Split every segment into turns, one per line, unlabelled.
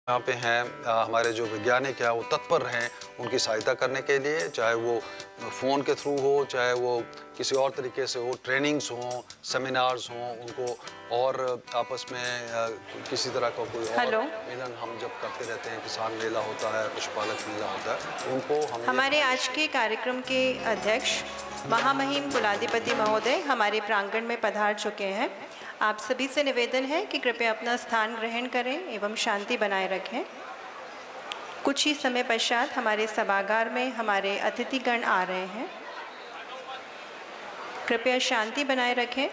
यहाँ पे हैं हमारे जो वैज्ञानिक हैं वो तत्पर हैं उनकी सहायता करने के लिए, चाहे वो फ़ोन के थ्रू हो, चाहे वो किसी और तरीके से हो, ट्रेनिंग्स हों, सेमिनार्स हों, उनको और आपस में किसी तरह का कोई और मिलन हम जब करते रहते हैं, किसान मेला होता है, पशुपालक मेला होता है, उनको हम
हमारे आज के कार्यक्रम के अध्यक्ष महामहिम कुलाधिपति महोदय हमारे प्रांगण में पधार चुके हैं। आप सभी से निवेदन है कि कृपया अपना स्थान ग्रहण करें एवं शांति बनाए रखें। कुछ ही समय पश्चात हमारे सभागार में हमारे अतिथिगण आ रहे हैं। कृपया शांति बनाए रखें।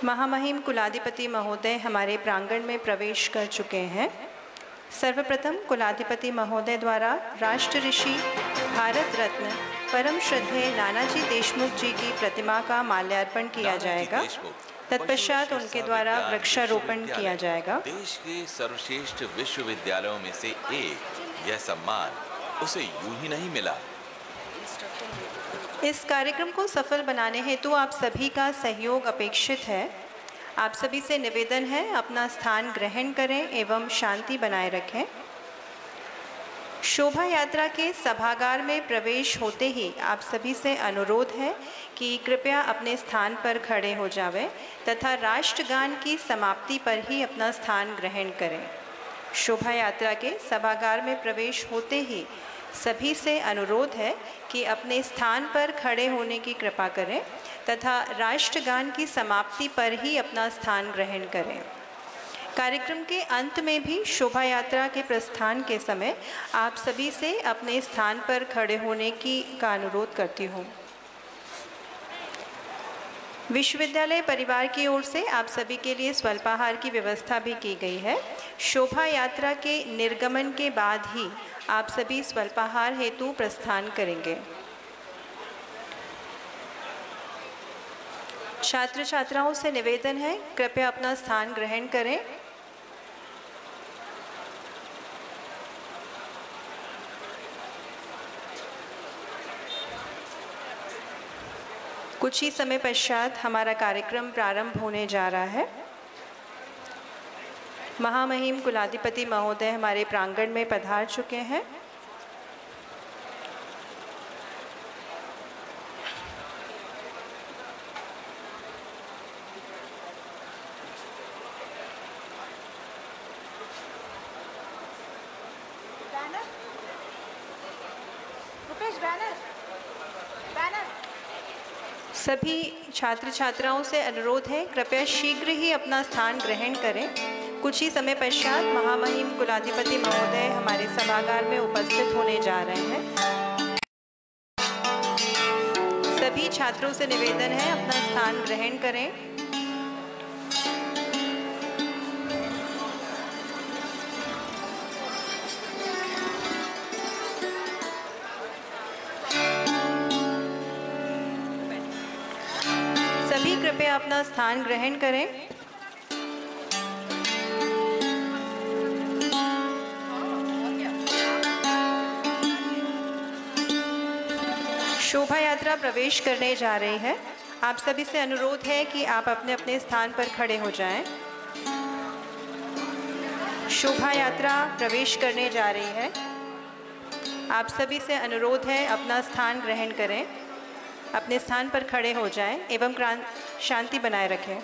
महामहिम कुलाधिपति महोदय हमारे प्रांगण में प्रवेश कर चुके हैं। सर्वप्रथम कुलाधिपति महोदय द्वारा राष्ट्र ऋषि भारत रत्न परम श्रद्धेय नानाजी देशमुख जी की प्रतिमा का माल्यार्पण किया जाएगा। तत्पश्चात उनके द्वारा वृक्षारोपण किया जाएगा।
देश के सर्वश्रेष्ठ विश्वविद्यालयों में से एक यह सम्मान उसे यूं ही नहीं मिला।
इस कार्यक्रम को सफल बनाने हेतु आप सभी का सहयोग अपेक्षित है। आप सभी से निवेदन है अपना स्थान ग्रहण करें एवं शांति बनाए रखें। शोभा यात्रा के सभागार में प्रवेश होते ही आप सभी से अनुरोध है कि कृपया अपने स्थान पर खड़े हो जावें तथा राष्ट्रगान की समाप्ति पर ही अपना स्थान ग्रहण करें। शोभा यात्रा के सभागार में प्रवेश होते ही सभी से अनुरोध है कि अपने स्थान पर खड़े होने की कृपा करें तथा राष्ट्रगान की समाप्ति पर ही अपना स्थान ग्रहण करें। कार्यक्रम के अंत में भी शोभा यात्रा के प्रस्थान के समय आप सभी से अपने स्थान पर खड़े होने का अनुरोध करती हूँ। विश्वविद्यालय परिवार की ओर से आप सभी के लिए स्वल्पाहार की व्यवस्था भी की गई है। शोभा यात्रा के निर्गमन के बाद ही आप सभी स्वल्पाहार हेतु प्रस्थान करेंगे। छात्र छात्राओं से निवेदन है कृपया अपना स्थान ग्रहण करें। कुछ ही समय पश्चात हमारा कार्यक्रम प्रारंभ होने जा रहा है। महामहिम कुलाधिपति महोदय हमारे प्रांगण में पधार चुके हैं। सभी छात्र छात्राओं से अनुरोध है कृपया शीघ्र ही अपना स्थान ग्रहण करें। कुछ ही समय पश्चात महामहिम कुलाधिपति महोदय हमारे सभागार में उपस्थित होने जा रहे हैं। सभी छात्रों से निवेदन है अपना स्थान ग्रहण करें। सभी कृपया अपना स्थान ग्रहण करें। शोभा यात्रा प्रवेश करने जा रही है। आप सभी से अनुरोध है कि आप अपने अपने स्थान पर खड़े हो जाएं। शोभा यात्रा प्रवेश करने जा रही है। आप सभी से अनुरोध है अपना स्थान ग्रहण करें, अपने स्थान पर खड़े हो जाएं एवं शांति बनाए रखें।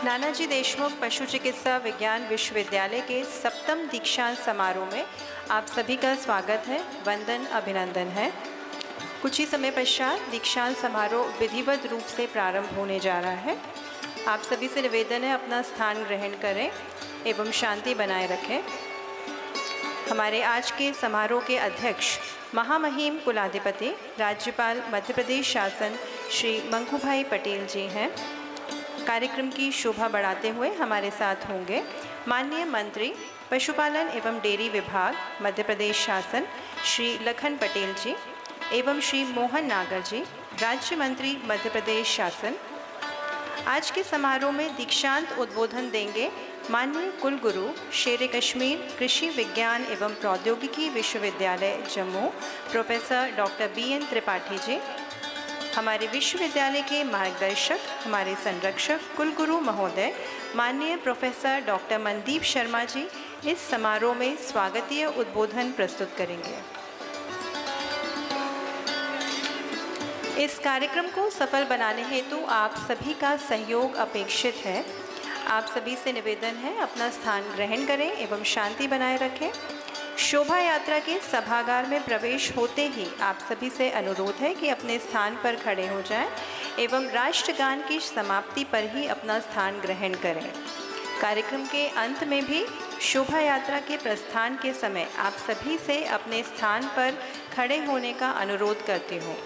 नानाजी देशमुख पशु चिकित्सा विज्ञान विश्वविद्यालय के 7वें दीक्षांत समारोह में आप सभी का स्वागत है, वंदन, अभिनंदन है। कुछ ही समय पश्चात दीक्षांत समारोह विधिवत रूप से प्रारंभ होने जा रहा है। आप सभी से निवेदन है अपना स्थान ग्रहण करें एवं शांति बनाए रखें। हमारे आज के समारोह के अध्यक्ष महामहिम कुलाधिपति राज्यपाल मध्य प्रदेश शासन श्री मंगूभाई पटेल जी हैं। कार्यक्रम की शोभा बढ़ाते हुए हमारे साथ होंगे माननीय मंत्री पशुपालन एवं डेयरी विभाग मध्य प्रदेश शासन श्री लखन पटेल जी एवं श्री मोहन नागर जी, राज्य मंत्री मध्य प्रदेश शासन। आज के समारोह में दीक्षांत उद्बोधन देंगे माननीय कुलगुरु शेर कश्मीर कृषि विज्ञान एवं प्रौद्योगिकी विश्वविद्यालय Jammu professor doctor BN Tripathi ji. हमारे विश्वविद्यालय के मार्गदर्शक, हमारे संरक्षक कुलगुरु महोदय माननीय प्रोफेसर डॉक्टर मनदीप शर्मा जी इस समारोह में स्वागतीय उद्बोधन प्रस्तुत करेंगे। इस कार्यक्रम को सफल बनाने हेतु आप सभी का सहयोग अपेक्षित है। आप सभी से निवेदन है अपना स्थान ग्रहण करें एवं शांति बनाए रखें। शोभा यात्रा के सभागार में प्रवेश होते ही आप सभी से अनुरोध है कि अपने स्थान पर खड़े हो जाएं एवं राष्ट्रगान की समाप्ति पर ही अपना स्थान ग्रहण करें। कार्यक्रम के अंत में भी शोभा यात्रा के प्रस्थान के समय आप सभी से अपने स्थान पर खड़े होने का अनुरोध करती हूँ।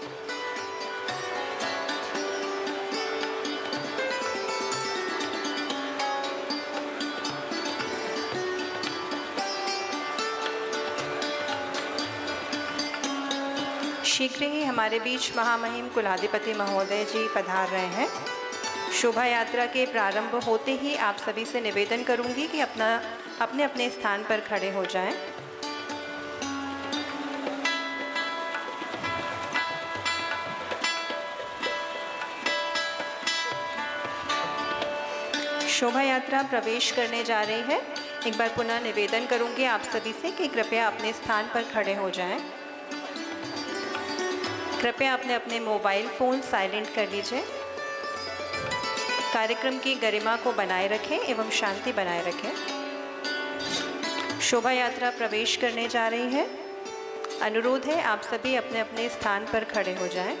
शीघ्र ही हमारे बीच महामहिम कुलाधिपति महोदय जी पधार रहे हैं। शोभा यात्रा के प्रारंभ होते ही आप सभी से निवेदन करूंगी कि अपने अपने स्थान पर खड़े हो जाएं। शोभा यात्रा प्रवेश करने जा रही है। एक बार पुनः निवेदन करूंगी आप सभी से कि कृपया अपने स्थान पर खड़े हो जाएं। कृपया अपने अपने मोबाइल फ़ोन साइलेंट कर लीजिए। कार्यक्रम की गरिमा को बनाए रखें एवं शांति बनाए रखें। शोभा यात्रा प्रवेश करने जा रही है। अनुरोध है आप सभी अपने अपने स्थान पर खड़े हो जाएं।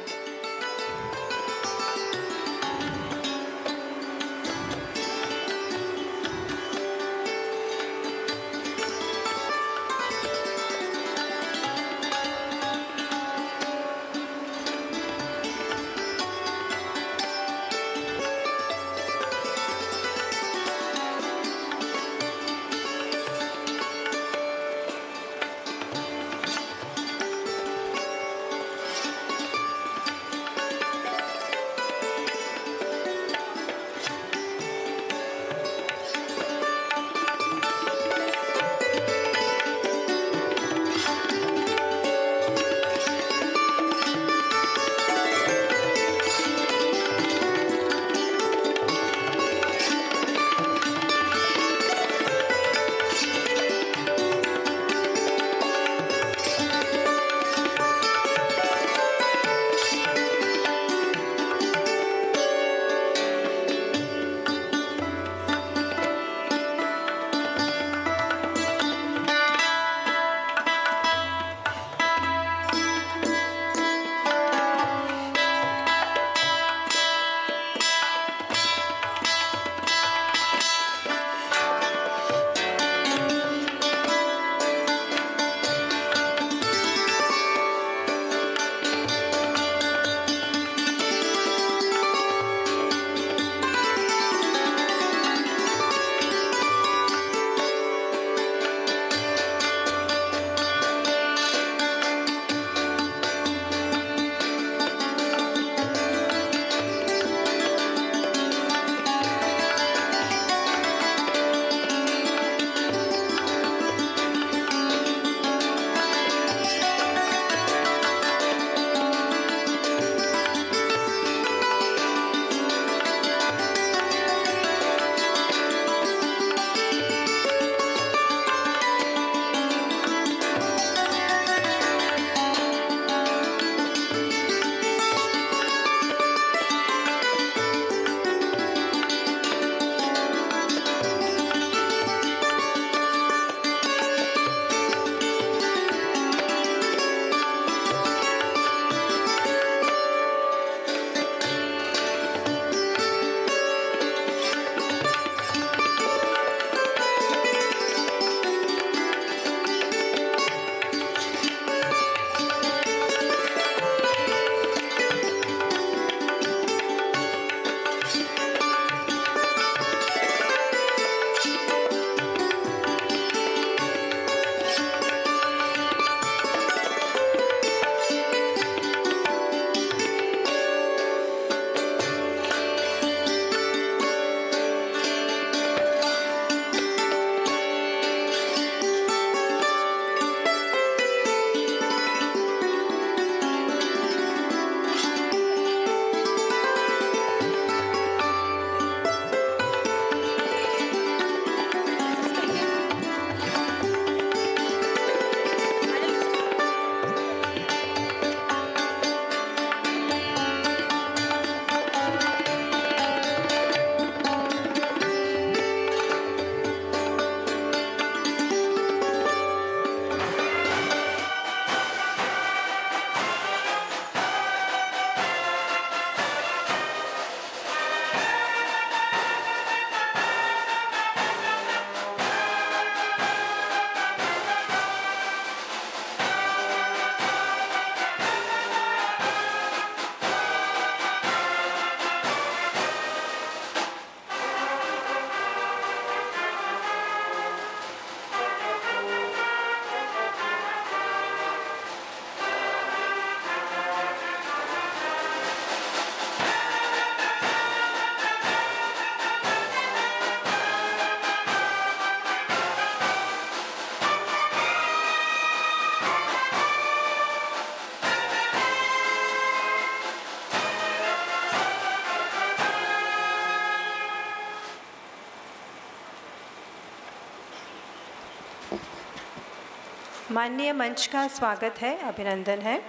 माननीय मंच का स्वागत है, अभिनंदन है।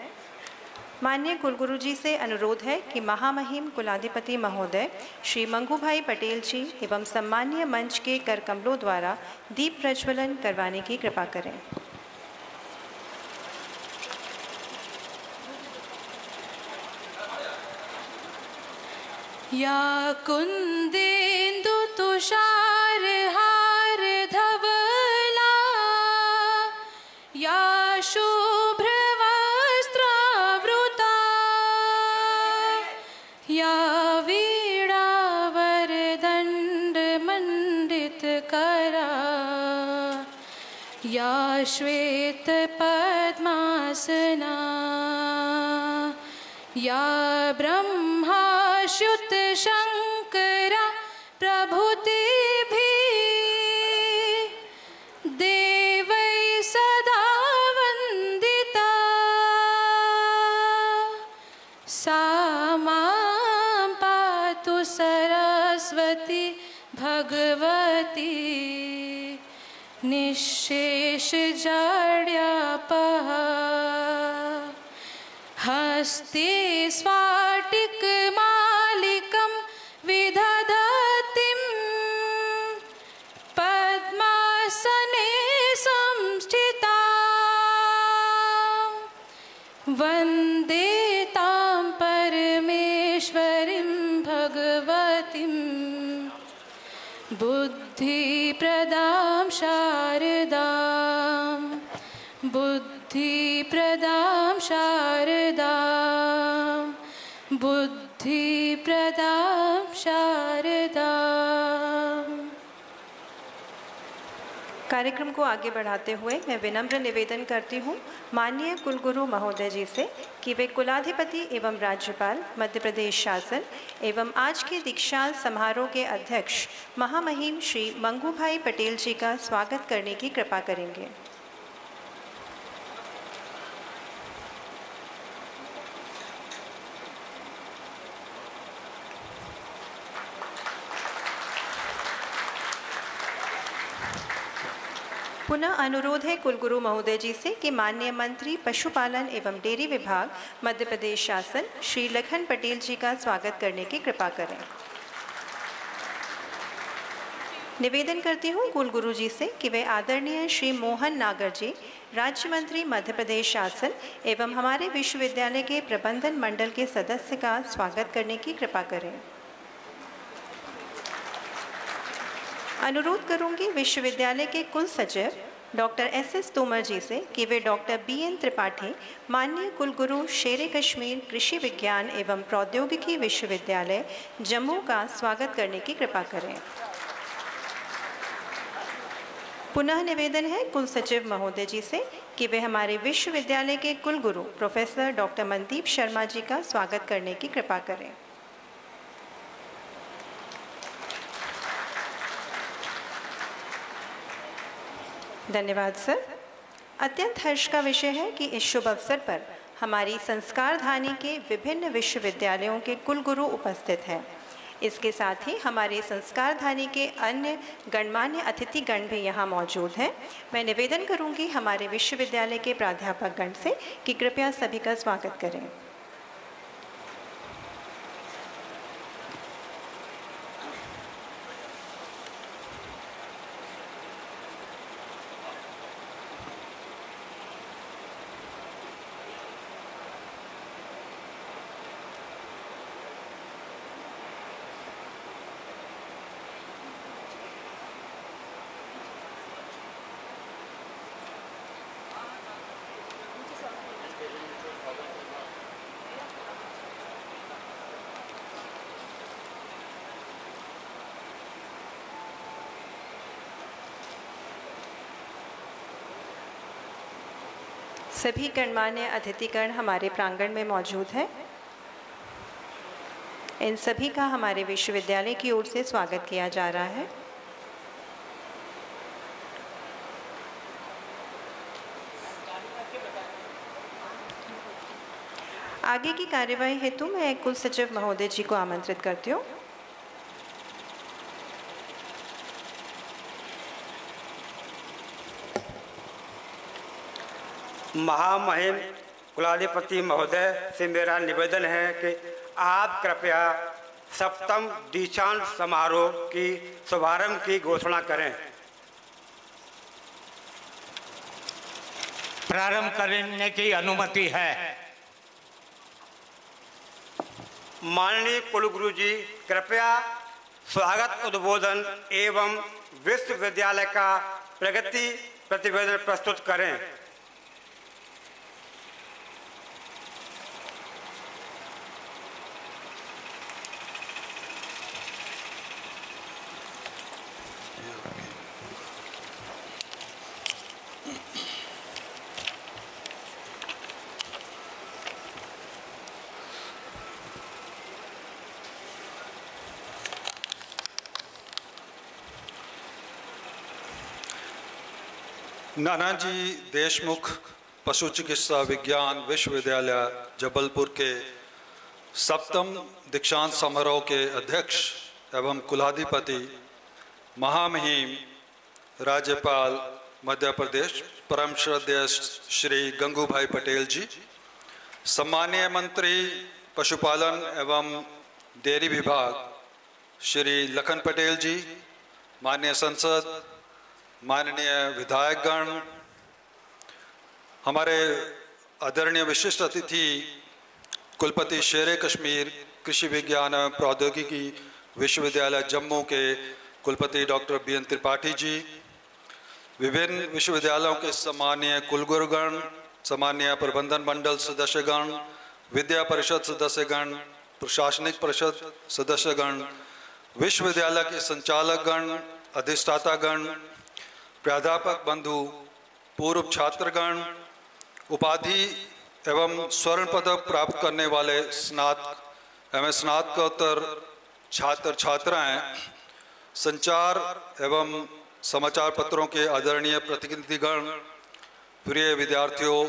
माननीय कुलगुरु जी से अनुरोध है कि महामहिम कुलाधिपति महोदय श्री मंगूभाई पटेल जी एवं सम्मानीय मंच के कर कमलों द्वारा दीप प्रज्वलन करवाने की कृपा करें।
या कुंदेन्दु तुषार हार धवला, या शुभ्र वस्त्रावृता, या वीणावर दंड मंडित करा, या श्वेत पद्मासना, या ब्रह्माच्युत शंकरा प्रभुतिभिः देवै सदा वंदिता, सा मां पातु सरस्वती भगवती निःशेष जाड्यापहा। हस्ते स्फाटिकमालिकं विदधतीं, पद्मासने संस्थिता, वन्दे तां परमेश्वरीं भगवतीं बुद्धिप्रदां शारदां, बुद्धिप्रदां शारदां, बुद्धिप्रदां शारदां।
कार्यक्रम को आगे बढ़ाते हुए मैं विनम्र निवेदन करती हूँ माननीय कुलगुरु महोदय जी से कि वे कुलाधिपति एवं राज्यपाल मध्य प्रदेश शासन एवं आज के दीक्षांत समारोह के अध्यक्ष महामहिम श्री मंगूभाई पटेल जी का स्वागत करने की कृपा करेंगे। पुनः अनुरोध है कुलगुरु महोदय जी से कि माननीय मंत्री पशुपालन एवं डेयरी विभाग मध्य प्रदेश शासन श्री लखन पटेल जी का स्वागत करने की कृपा करें। निवेदन करती हूँ कुलगुरु जी से कि वे आदरणीय श्री मोहन नागर जी राज्य मंत्री मध्य प्रदेश शासन एवं हमारे विश्वविद्यालय के प्रबंधन मंडल के सदस्य का स्वागत करने की कृपा करें। अनुरोध करूंगी विश्वविद्यालय के कुल सचिव डॉक्टर एस तोमर जी से कि वे डॉक्टर BN त्रिपाठी माननीय कुलगुरु शेरे कश्मीर कृषि विज्ञान एवं प्रौद्योगिकी विश्वविद्यालय जम्मू का स्वागत करने की कृपा करें। पुनः निवेदन है कुल सचिव महोदय जी से कि वे हमारे विश्वविद्यालय के कुलगुरु प्रोफेसर डॉक्टर मनदीप शर्मा जी का स्वागत करने की कृपा करें। धन्यवाद सर। अत्यंत हर्ष का विषय है कि इस शुभ अवसर पर हमारी संस्कारधानी के विभिन्न विश्वविद्यालयों के कुलगुरु उपस्थित हैं। इसके साथ ही हमारे संस्कारधानी के अन्य गणमान्य अतिथिगण भी यहाँ मौजूद हैं। मैं निवेदन करूँगी हमारे विश्वविद्यालय के प्राध्यापक गण से कि कृपया सभी का स्वागत करें। सभी गणमान्य अतिथिगण हमारे प्रांगण में मौजूद हैं। इन सभी का हमारे विश्वविद्यालय की ओर से स्वागत किया जा रहा है। आगे की कार्यवाही हेतु मैं कुल सचिव महोदय जी को आमंत्रित करती हूँ।
महामहिम कुलाधिपति महोदय से मेरा निवेदन है कि आप कृपया 7वें दीक्षांत समारोह की शुभारंभ की घोषणा करें।
प्रारंभ करने की अनुमति है।
माननीय कुलगुरु जी, कृपया स्वागत उद्बोधन एवं विश्वविद्यालय का प्रगति प्रतिवेदन प्रस्तुत करें।
नानाजी देशमुख पशु चिकित्सा विज्ञान विश्वविद्यालय जबलपुर के 7वें दीक्षांत समारोह के अध्यक्ष एवं कुलाधिपति महामहिम राज्यपाल मध्य प्रदेश परम श्रद्धेय श्री गंगूभाई पटेल जी, सम्मानीय मंत्री पशुपालन एवं डेयरी विभाग श्री लखन पटेल जी, माननीय सांसद, माननीय विधायकगण, हमारे आदरणीय विशिष्ट अतिथि कुलपति शेर कश्मीर कृषि विज्ञान एवं प्रौद्योगिकी विश्वविद्यालय जम्मू के कुलपति डॉक्टर BN त्रिपाठी जी, विभिन्न विश्वविद्यालयों के सम्मानीय कुलगुरुगण, सम्मानीय प्रबंधन मंडल सदस्यगण, विद्या परिषद सदस्यगण, प्रशासनिक परिषद सदस्यगण, विश्वविद्यालय के संचालकगण, अधिष्ठातागण, प्राध्यापक बंधु, पूर्व छात्रगण, उपाधि एवं स्वर्ण पदक प्राप्त करने वाले स्नातक एवं स्नातकोत्तर छात्र छात्राएं, संचार एवं समाचार पत्रों के आदरणीय प्रतिनिधिगण, प्रिय विद्यार्थियों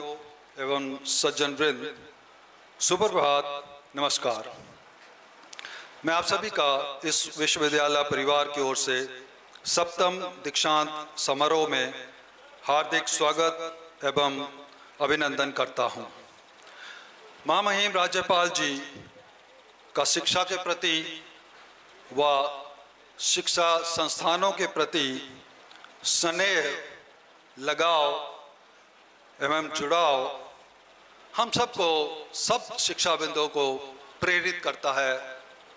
एवं सज्जन वृंद, सुप्रभात, नमस्कार। मैं आप सभी का इस विश्वविद्यालय परिवार की ओर से 7वें दीक्षांत समारोह में हार्दिक स्वागत एवं अभिनंदन करता हूं। महामहिम राज्यपाल जी का शिक्षा के प्रति व शिक्षा संस्थानों के प्रति स्नेह, लगाव एवं जुड़ाव हम सबको, सब शिक्षाविदों को प्रेरित करता है,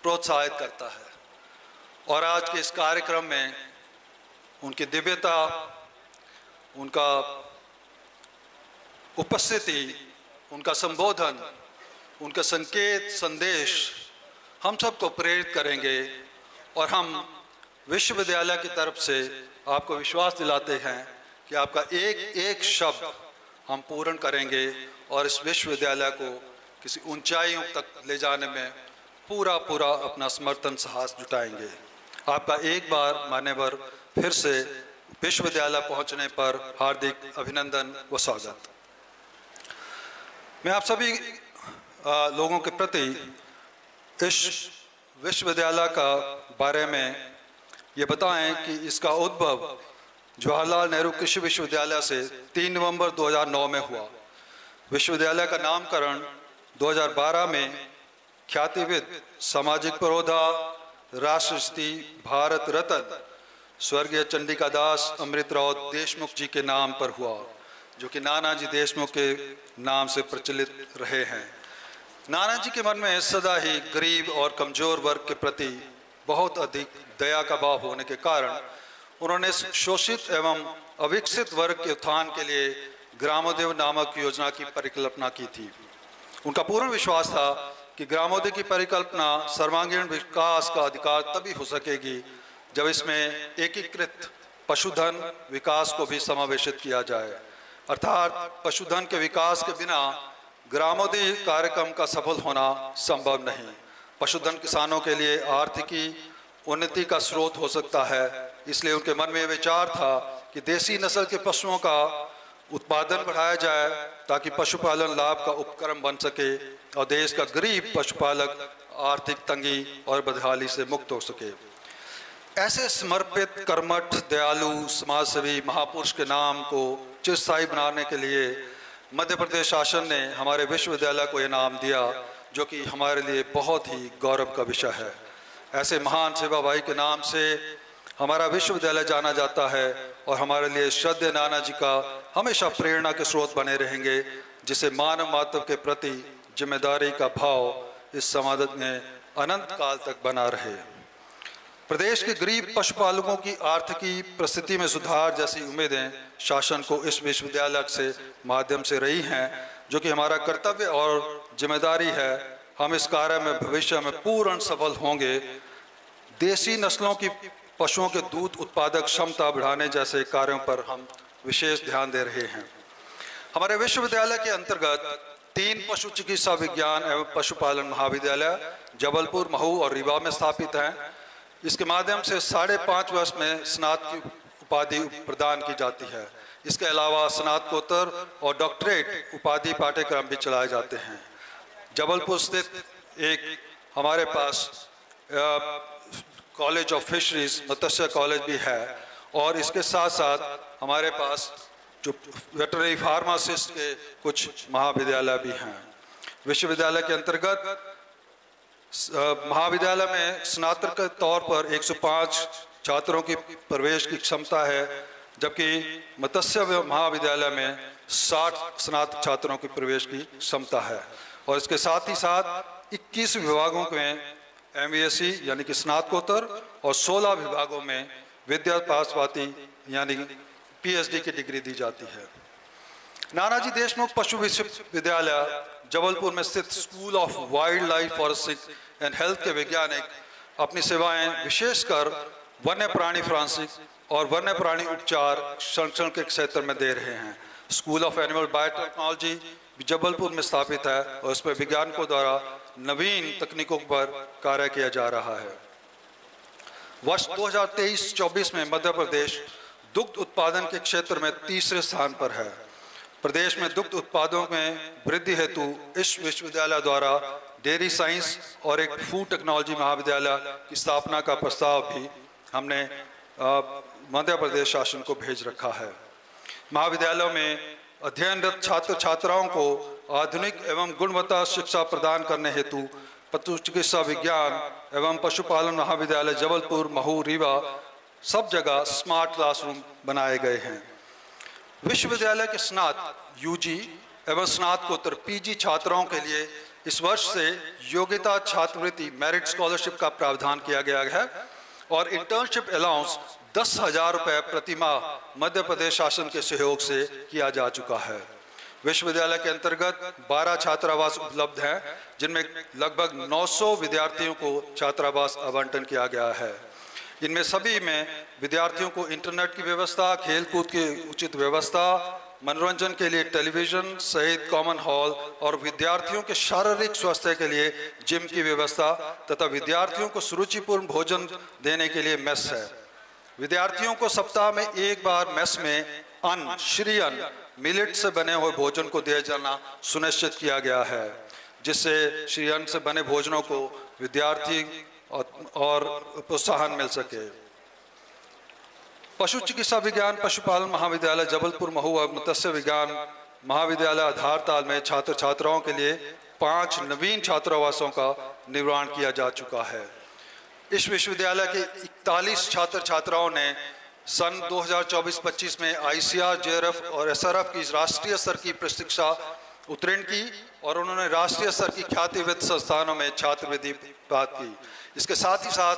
प्रोत्साहित करता है। और आज के इस कार्यक्रम में उनकी दिव्यता, उनका उपस्थिति, उनका संबोधन, उनका संकेत, संदेश हम सबको प्रेरित करेंगे और हम विश्वविद्यालय की तरफ से आपको विश्वास दिलाते हैं कि आपका एक एक शब्द हम पूर्ण करेंगे और इस विश्वविद्यालय को किसी ऊंचाइयों तक ले जाने में पूरा अपना समर्थन साहस जुटाएंगे। आपका एक बार मान्यवर फिर से विश्वविद्यालय पहुंचने पर हार्दिक अभिनंदन व स्वागत। मैं आप सभी लोगों के प्रति इस विश्वविद्यालय का बारे में ये बताएं कि इसका उद्भव जवाहरलाल नेहरू कृषि विश्वविद्यालय से 3 नवंबर 2009 में हुआ। विश्वविद्यालय का नामकरण 2012 में ख्यातिविद, सामाजिक परोधा, राष्ट्रपति भारत रत्न स्वर्गीय चंडिका दास अमृतराव देशमुख जी के नाम पर हुआ, जो कि नानाजी देशमुख के नाम से प्रचलित रहे हैं। नानाजी के मन में सदा ही गरीब और कमजोर वर्ग के प्रति बहुत अधिक दया का भाव होने के कारण उन्होंने शोषित एवं अविकसित वर्ग के उत्थान के लिए ग्रामोदय नामक योजना की परिकल्पना की थी। उनका पूर्ण विश्वास था कि ग्रामोदय की परिकल्पना सर्वांगीण विकास का अधिकार तभी हो सकेगी जब इसमें एकीकृत पशुधन विकास को भी समावेशित किया जाए, अर्थात पशुधन के विकास के बिना ग्रामोदय कार्यक्रम का सफल होना संभव नहीं। पशुधन किसानों के लिए आर्थिकी उन्नति का स्रोत हो सकता है, इसलिए उनके मन में विचार था कि देसी नस्ल के पशुओं का उत्पादन बढ़ाया जाए ताकि पशुपालन लाभ का उपक्रम बन सके और देश का गरीब पशुपालक आर्थिक तंगी और बदहाली से मुक्त हो सके। ऐसे समर्पित, कर्मठ, दयालु, समाजसेवी महापुरुष के नाम को चिरस्थायी बनाने के लिए मध्य प्रदेश शासन ने हमारे विश्वविद्यालय को इनाम दिया, जो कि हमारे लिए बहुत ही गौरव का विषय है। ऐसे महान सेवा भाई के नाम से हमारा विश्वविद्यालय जाना जाता है और हमारे लिए श्रद्धेय नाना जी का हमेशा प्रेरणा के स्रोत बने रहेंगे, जिसे मानव मातृ के प्रति जिम्मेदारी का भाव इस समाज में अनंत काल तक बना रहे। प्रदेश के गरीब पशुपालकों की आर्थिकी परिस्थिति में सुधार जैसी उम्मीदें शासन को इस विश्वविद्यालय से माध्यम से रही हैं, जो कि हमारा कर्तव्य और जिम्मेदारी है। हम इस कार्य में भविष्य में पूर्ण सफल होंगे। देसी नस्लों की पशुओं के दूध उत्पादक क्षमता बढ़ाने जैसे कार्यों पर हम विशेष ध्यान दे रहे हैं। हमारे विश्वविद्यालय के अंतर्गत 3 पशु चिकित्सा विज्ञान एवं पशुपालन महाविद्यालय जबलपुर, महू और रीवा में स्थापित हैं। इसके माध्यम से 5.5 वर्ष में स्नातक की उपाधि प्रदान की जाती है। इसके अलावा स्नातकोत्तर और डॉक्टरेट उपाधि पाठ्यक्रम भी चलाए जाते हैं। जबलपुर स्थित एक हमारे पास कॉलेज ऑफ फिशरीज मत्स्य कॉलेज भी है, और इसके साथ साथ हमारे पास जो वेटरनरी फार्मासिस्ट के कुछ महाविद्यालय भी हैं। विश्वविद्यालय के अंतर्गत महाविद्यालय में स्नातक के तौर पर 105 छात्रों की प्रवेश की क्षमता है, जबकि मत्स्य महाविद्यालय में 60 स्नातक छात्रों की प्रवेश की क्षमता है। और इसके साथ ही साथ 21 विभागों में MASc यानी कि स्नातकोत्तर और 16 विभागों में विद्या पासपाती यानी PhD की डिग्री दी जाती है। नानाजी देशमुख पशु विश्वविद्यालय जबलपुर में स्थित school of wild life forestry and health के वैज्ञानिक अपनी सेवाएं विशेषकर वन्य प्राणी फॉरेंसिक और वन्य प्राणी उपचार संरक्षण के क्षेत्र में दे रहे हैं। School of animal biotechnology Jabalpur में स्थापित है और इसमें वैज्ञानिकों द्वारा नवीन तकनीकों पर कार्य किया जा रहा है। वर्ष 2023-24 में मध्य प्रदेश दुग्ध उत्पादन के क्षेत्र में तीसरे स्थान पर है। प्रदेश में दुग्ध उत्पादों में वृद्धि हेतु इस विश्वविद्यालय द्वारा डेयरी साइंस और एक फूड टेक्नोलॉजी महाविद्यालय की स्थापना का प्रस्ताव भी हमने मध्य प्रदेश शासन को भेज रखा है। महाविद्यालयों में अध्ययनरत छात्र छात्राओं को आधुनिक एवं गुणवत्ता शिक्षा प्रदान करने हेतु पशु चिकित्सा विज्ञान एवं पशुपालन महाविद्यालय जबलपुर, महू, रीवा सब जगह स्मार्ट क्लासरूम बनाए गए हैं। विश्वविद्यालय के स्नातक UG एवं स्नातकोत्तर PG छात्राओं के लिए इस वर्ष से योग्यता छात्रवृत्ति मेरिट स्कॉलरशिप का प्रावधान किया गया है और इंटर्नशिप अलाउंस 10,000 रुपये प्रति माह मध्य प्रदेश शासन के सहयोग से किया जा चुका है। विश्वविद्यालय के अंतर्गत 12 छात्रावास उपलब्ध हैं, जिनमें लगभग 900 विद्यार्थियों को छात्रावास आवंटन किया गया है। इनमें सभी में विद्यार्थियों को इंटरनेट की व्यवस्था, खेलकूद की उचित व्यवस्था, मनोरंजन के लिए टेलीविजन सहित कॉमन हॉल और विद्यार्थियों के शारीरिक स्वास्थ्य के लिए जिम की व्यवस्था तथा विद्यार्थियों को सुरुचिपूर्ण भोजन देने के लिए मेस है। विद्यार्थियों को सप्ताह में एक बार मेस में अन्न, श्री अन्न, मिलेट से बने हुए भोजन को दिया जाना सुनिश्चित किया गया है, जिससे श्री अन्न से बने भोजनों को विद्यार्थी और प्रोत्साहन मिल सके। पशु चिकित्सा विज्ञान पशुपालन महाविद्यालय जबलपुर, महू और मत्स्य विज्ञान महाविद्यालय आधारताल में छात्र छात्राओं के लिए 5 नवीन छात्रावासों का निर्माण किया जा चुका है। इस विश्वविद्यालय के 41 छात्र छात्राओं ने सन 2024-25 में ICAR, JRF और SRF की राष्ट्रीय स्तर की प्रशिक्षा उत्तीर्ण की और उन्होंने राष्ट्रीय स्तर की ख्यातिविद संस्थानों में छात्रवृत्ति प्राप्त की। इसके साथ ही साथ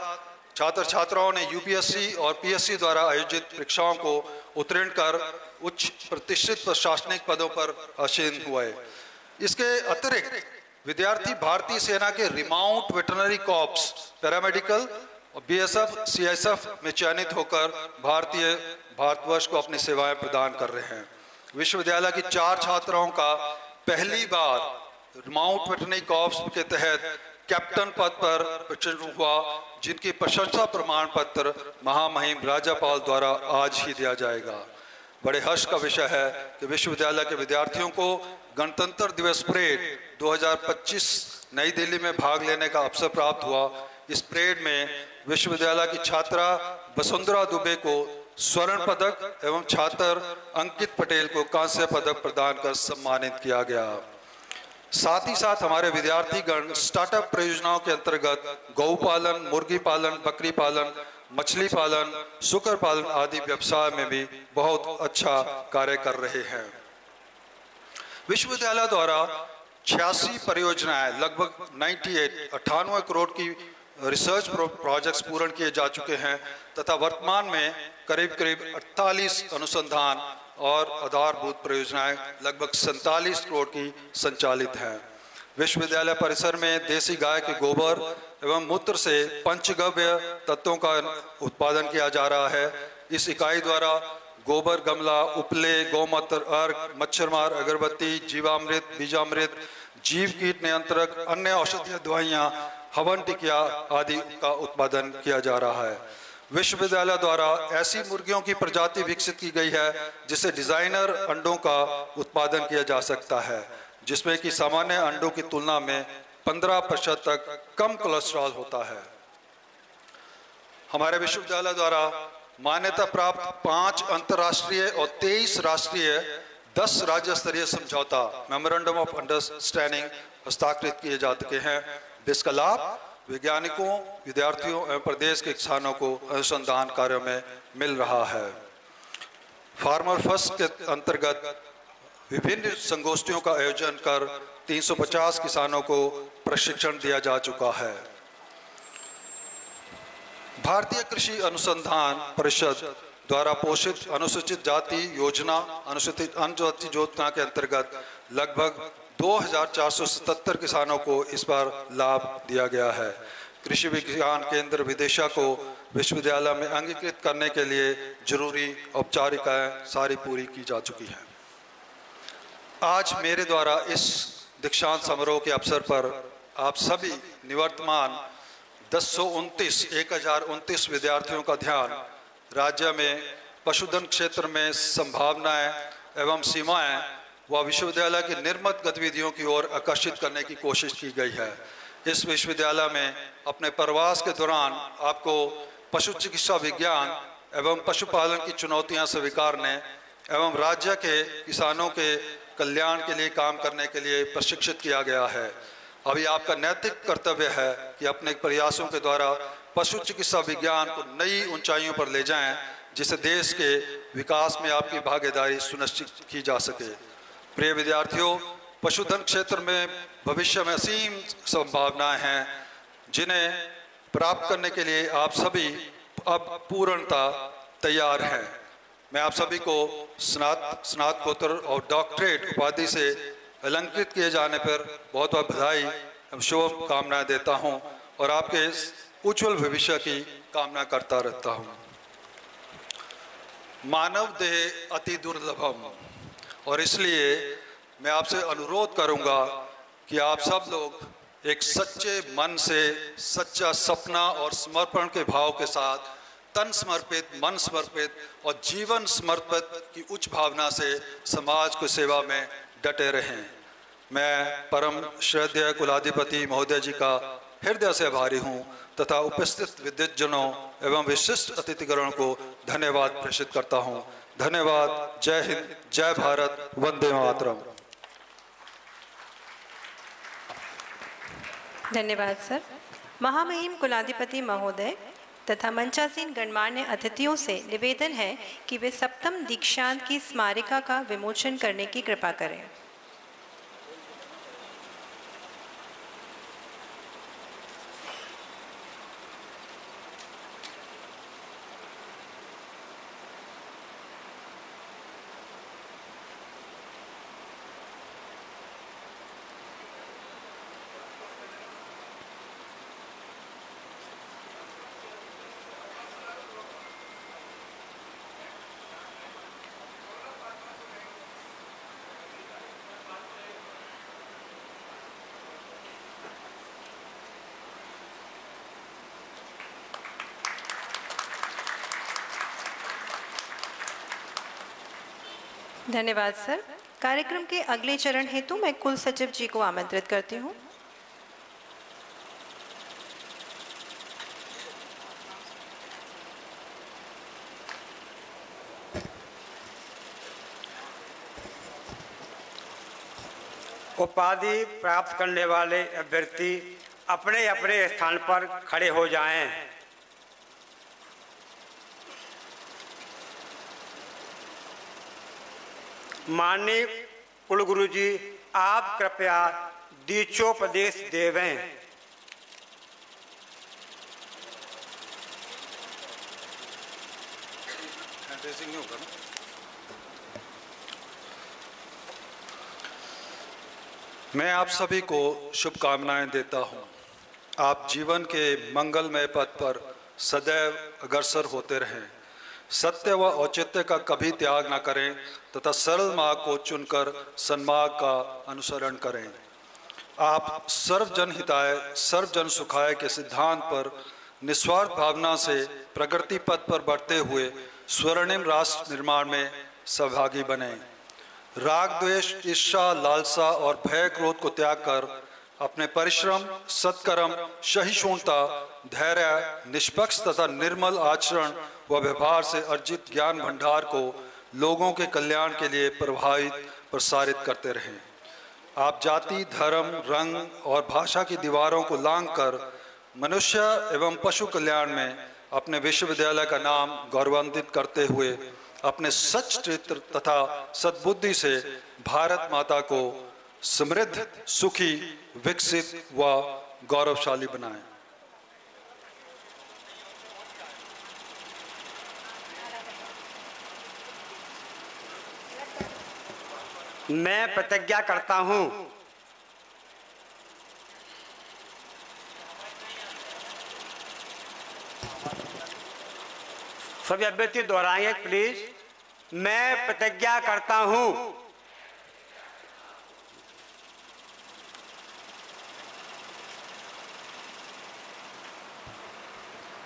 छात्र छात्राओं ने UPSC और PSC द्वारा आयोजित परीक्षाओं को उत्तीर्ण कर उच्च प्रतिष्ठित प्रशासनिक पदों पर आसीन हुए। इसके अतिरिक्त विद्यार्थी भारतीय सेना के रिमाउंट वेटरनरी कॉर्प्स, पैरामेडिकल और BSF, CSF में चयनित होकर भारतवर्ष को अपनी सेवाएं प्रदान कर रहे हैं। विश्वविद्यालय की 4 छात्राओं का पहली बार रिमाउंट वेटरनरी कॉर्प्स के तहत कैप्टन पद पर प्रचलित हुआ, जिनकी प्रशंसा प्रमाण पत्र महामहिम राज्यपाल द्वारा आज ही दिया जाएगा। बड़े हर्ष का विषय है कि विश्वविद्यालय के विद्यार्थियों को गणतंत्र दिवस परेड 2025 नई दिल्ली में भाग लेने का अवसर प्राप्त हुआ। इस परेड में विश्वविद्यालय की छात्रा वसुंधरा दुबे को
स्वर्ण पदक एवं छात्र अंकित पटेल को कांस्य पदक प्रदान कर सम्मानित किया गया। साथ ही साथ हमारे विद्यार्थीगण स्टार्टअप परियोजनाओं के अंतर्गत गौ पालन, मुर्गी पालन, बकरी पालन, मछली पालन, सुकर पालन आदि व्यवसाय में भी बहुत अच्छा कार्य कर रहे हैं। विश्वविद्यालय द्वारा 86 परियोजनाएं लगभग 98 करोड़ की रिसर्च प्रोजेक्ट्स पूर्ण किए जा चुके हैं तथा वर्तमान में करीब 48 अनुसंधान और आधारभूत परियोजनाएं लगभग 47 करोड़ की संचालित हैं। विश्वविद्यालय परिसर में देसी गाय के गोबर एवं मूत्र से पंचगव्य तत्वों का उत्पादन किया जा रहा है। इस इकाई द्वारा गोबर गमला, उपले, गौमूत्र, अर्क, मच्छरमार, अगरबत्ती, जीवामृत, बीजामृत, जीव कीट नियंत्रक, अन्य औषधीय दवाइयाँ, हवन टिकिया आदि का उत्पादन किया जा रहा है। विश्वविद्यालय द्वारा ऐसी मुर्गियों की प्रजाति विकसित की गई है जिससे डिजाइनर अंडों का उत्पादन किया जा सकता है, जिसमें कि सामान्य अंडों की तुलना में 15% तक कम कोलेस्ट्रॉल होता है। हमारे विश्वविद्यालय द्वारा मान्यता प्राप्त 5 अंतर्राष्ट्रीय और 23 राष्ट्रीय 10 राज्य स्तरीय समझौता मेमोरेंडम ऑफ अंडरस्टैंडिंग हस्ताक्षरित किए जा चुके हैं, जिसका लाभ वैज्ञानिकों, विद्यार्थियों एवं प्रदेश के किसानों को अनुसंधान कार्यों में मिल रहा है। फार्मर फर्स्ट के अंतर्गत विभिन्न संगोष्ठियों का आयोजन कर 350 किसानों को प्रशिक्षण दिया जा चुका है। भारतीय कृषि अनुसंधान परिषद द्वारा पोषित अनुसूचित जाति योजना, अनुसूचित जनजाति योजना के अंतर्गत लगभग 2477 किसानों को इस बार लाभ दिया गया है। कृषि विज्ञान केंद्र विदिशा को विश्वविद्यालय में अंगीकृत करने के लिए जरूरी औपचारिकताएं सारी पूरी की जा चुकी हैं। आज मेरे द्वारा इस दीक्षांत समारोह के अवसर पर आप सभी निवर्तमान 1029 विद्यार्थियों का ध्यान राज्य में पशुधन क्षेत्र में संभावनाएं एवं सीमाएं व विश्वविद्यालय की निर्मित गतिविधियों की ओर आकर्षित करने की कोशिश की गई है। इस विश्वविद्यालय में अपने प्रवास के दौरान आपको पशु चिकित्सा विज्ञान एवं पशुपालन की चुनौतियां स्वीकारने एवं राज्य के किसानों के कल्याण के लिए काम करने के लिए प्रशिक्षित किया गया है। अभी आपका नैतिक कर्तव्य है कि अपने प्रयासों के द्वारा पशु चिकित्सा विज्ञान को नई ऊंचाइयों पर ले जाएं, जिससे देश के विकास में आपकी भागीदारी सुनिश्चित की जा सके। प्रिय विद्यार्थियों, पशुधन क्षेत्र में भविष्य में असीम संभावनाएं हैं, जिन्हें प्राप्त करने के लिए आप सभी अब पूर्णतः तैयार हैं। मैं आप सभी को स्नातकोत्तर और डॉक्टरेट उपाधि से अलंकृत किए जाने पर बहुत बहुत बधाई एवं शुभकामनाएं देता हूं और आपके उज्जवल भविष्य की कामना करता रहता हूं। मानव देह अति दुर्लभम, और इसलिए मैं आपसे अनुरोध करूंगा कि आप सब लोग एक सच्चे मन से, सच्चा सपना और समर्पण के भाव के साथ तन समर्पित, मन समर्पित और जीवन समर्पित की उच्च भावना से समाज को सेवा में डटे रहें। मैं परम श्रद्धेय कुलाधिपति महोदय जी का हृदय से आभारी हूँ तथा उपस्थित विद्वज्जनों एवं विशिष्ट अतिथिगणों को धन्यवाद प्रेषित करता हूँ। धन्यवाद। जय हिंद, जय भारत, वंदे मातरम।
धन्यवाद सर। महामहिम कुलाधिपति महोदय तथा मंचासीन गणमान्य अतिथियों से निवेदन है कि वे सप्तम दीक्षांत की स्मारिका का विमोचन करने की कृपा करें। धन्यवाद सर। कार्यक्रम के अगले चरण हेतु मैं कुल सचिव जी को आमंत्रित करती हूँ।
उपाधि प्राप्त करने वाले अभ्यर्थी अपने अपने स्थान पर खड़े हो जाएं। माननीय कुलगुरु जी, आप कृपया दीक्षोपदेश देवें।
मैं आप सभी को शुभकामनाएं देता हूं। आप जीवन के मंगलमय पथ पर सदैव अग्रसर होते रहें, सत्य व औचित्य का कभी त्याग न करें तथा सरल मार्ग को चुनकर सन्मार्ग का अनुसरण करें। आप सर्वजन हिताय सर्वजन सुखाय के सिद्धांत पर निस्वार्थ भावना से प्रगति पथ पर बढ़ते हुए स्वर्णिम राष्ट्र निर्माण में सहभागी बने। राग द्वेष ईर्ष्या लालसा और भय क्रोध को त्याग कर अपने परिश्रम सत्कर्म सहिष्णुता धैर्य निष्पक्ष तथा निर्मल आचरण व व्यवहार से अर्जित ज्ञान भंडार को लोगों के कल्याण के लिए प्रसारित करते रहें। आप जाति धर्म रंग और भाषा की दीवारों को लांघकर मनुष्य एवं पशु कल्याण में अपने विश्वविद्यालय का नाम गौरवान्वित करते हुए अपने सच चरित्र तथा सद्बुद्धि से भारत माता को समृद्ध सुखी विकसित व गौरवशाली बनाएं।
मैं प्रतिज्ञा करता हूं सभी अभ्यर्थी दोहराएंगे प्लीज। मैं प्रतिज्ञा करता हूं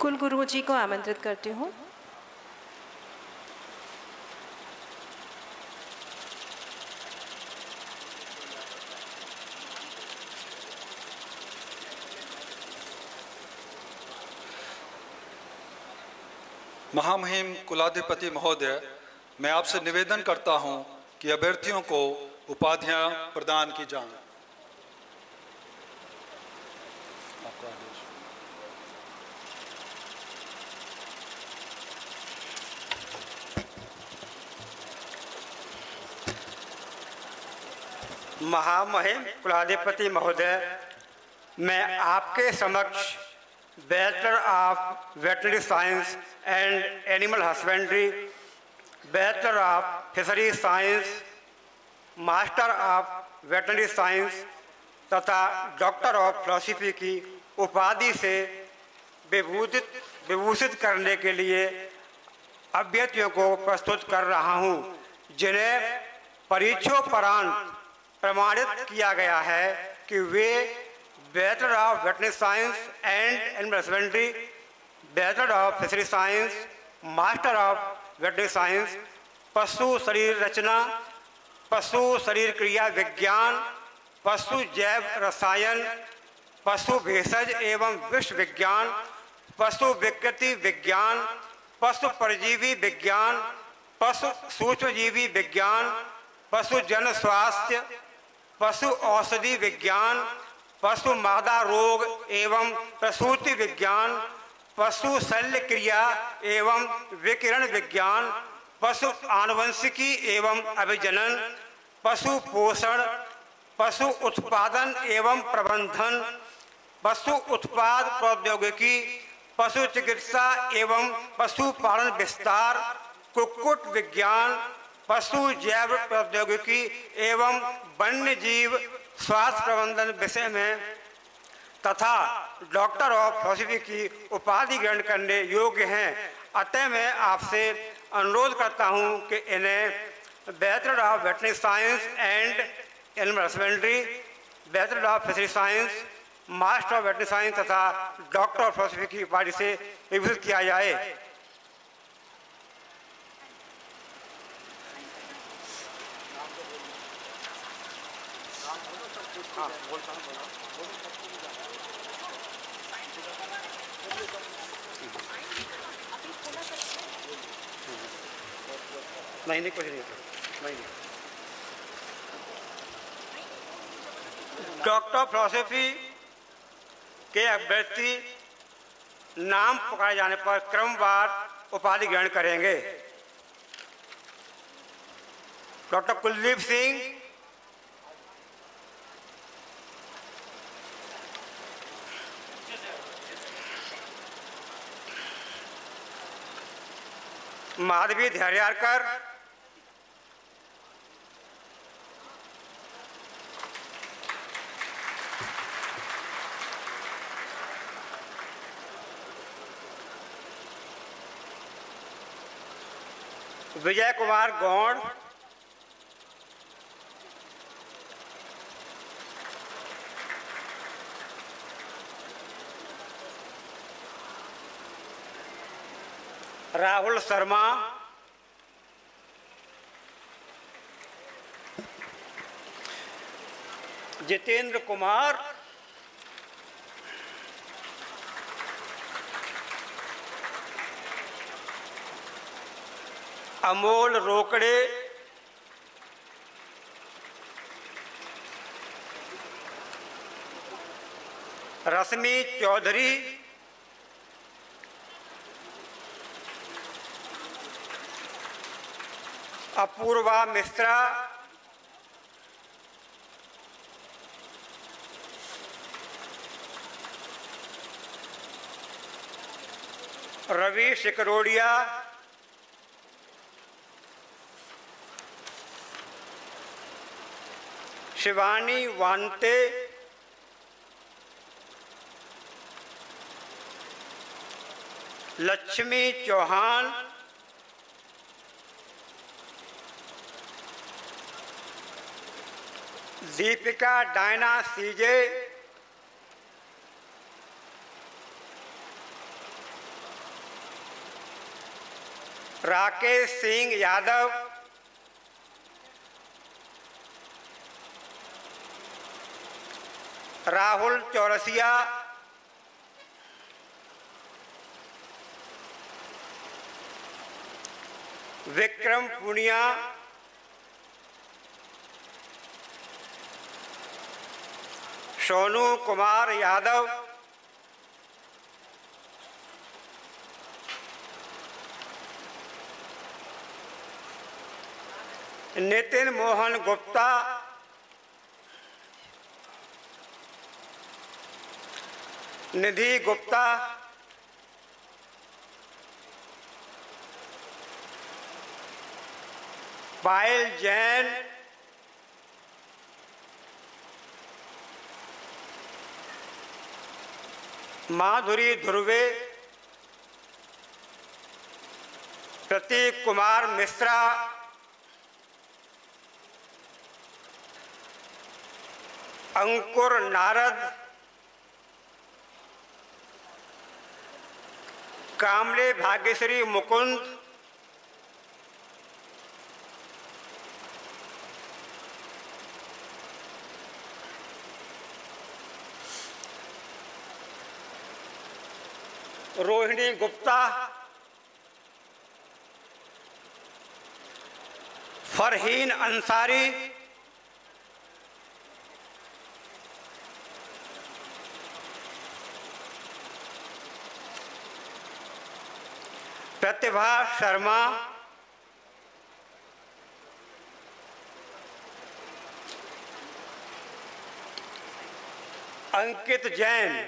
कुलगुरु जी को आमंत्रित करती हूँ।
महामहिम कुलाधिपति महोदय, मैं आपसे निवेदन करता हूं कि अभ्यर्थियों को उपाधियां प्रदान की जाएं।
महामहिम कुलाधिपति महोदय, मैं आपके समक्ष bachelor of veterinary science and animal husbandry, bachelor of fishery science, master of veterinary science तथा डॉक्टर ऑफ फिलॉसफी की उपाधि से विभूषित करने के लिए अभ्यर्थियों को प्रस्तुत कर रहा हूं, जिन्हें परीक्षोपरांत प्रमाणित किया गया है कि वे bachelor of veterinary science and animal husbandry, bachelor of fishery science, master of veterinary science, पशु शरीर रचना, पशु शरीर क्रिया विज्ञान, पशु जैव रसायन, पशु भेषज एवं विष विज्ञान, पशु विकृति विज्ञान, पशु परजीवी विज्ञान, पशु सूक्ष्मजीवी विज्ञान, पशु जन स्वास्थ्य, पशु औषधि विज्ञान, पशु मादा रोग एवं प्रसूति विज्ञान, पशु शल्य क्रिया एवं विकिरण विज्ञान, पशु आनुवंशिकी एवं अभिजनन, पशु पोषण, पशु उत्पादन एवं प्रबंधन, पशु उत्पाद प्रौद्योगिकी, पशु चिकित्सा एवं पशुपालन विस्तार, कुक्कुट विज्ञान, पशु जैव प्रौद्योगिकी एवं वन्य जीव स्वास्थ्य प्रबंधन विषय में तथा डॉक्टर ऑफ फिलॉसफी की उपाधि ग्रहण करने योग्य हैं। अतः मैं आपसे अनुरोध करता हूं कि इन्हें bachelor of veterinary science and animal husbandry, bachelor of fishery science, master of veterinary science तथा डॉक्टर ऑफ फिलॉसफी की उपाधि से विभूषित किया जाए। नहीं कुछ नहीं। डॉक्टर ऑफ फिलॉसफी के अभ्यर्थी नाम पुकारे जाने पर क्रमवार उपाधि ग्रहण करेंगे। डॉक्टर कुलदीप सिंह, माधवी धैर्यारकर, विजय कुमार गौड़, राहुल शर्मा, जितेंद्र कुमार, अमोल रोकड़े, रश्मि चौधरी, अपूर्वा मिश्रा, रवि सिकरोड़िया, शिवानी वांटे, लक्ष्मी चौहान, दीपिका डायना सीजे, राकेश सिंह यादव, राहुल चौरसिया, विक्रम पुनिया, सोनू कुमार यादव, नितिन मोहन गुप्ता, निधि गुप्ता, पायल जैन, माधुरी ध्रुवे, प्रतीक कुमार मिश्रा, अंकुर नारद, कामले भाग्यश्री मुकुंद, रोहिणी गुप्ता, फरहीन अंसारी, प्रतिभा शर्मा, अंकित जैन,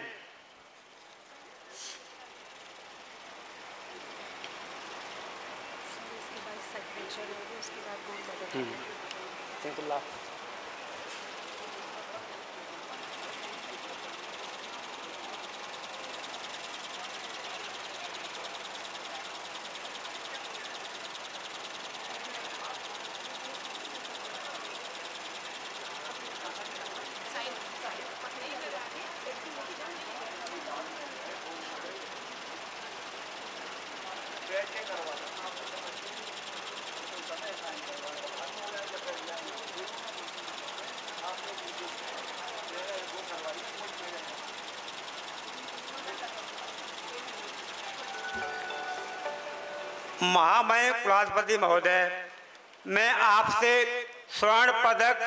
महामहिम कुलाधिपति महोदय, मैं आपसे स्वर्ण पदक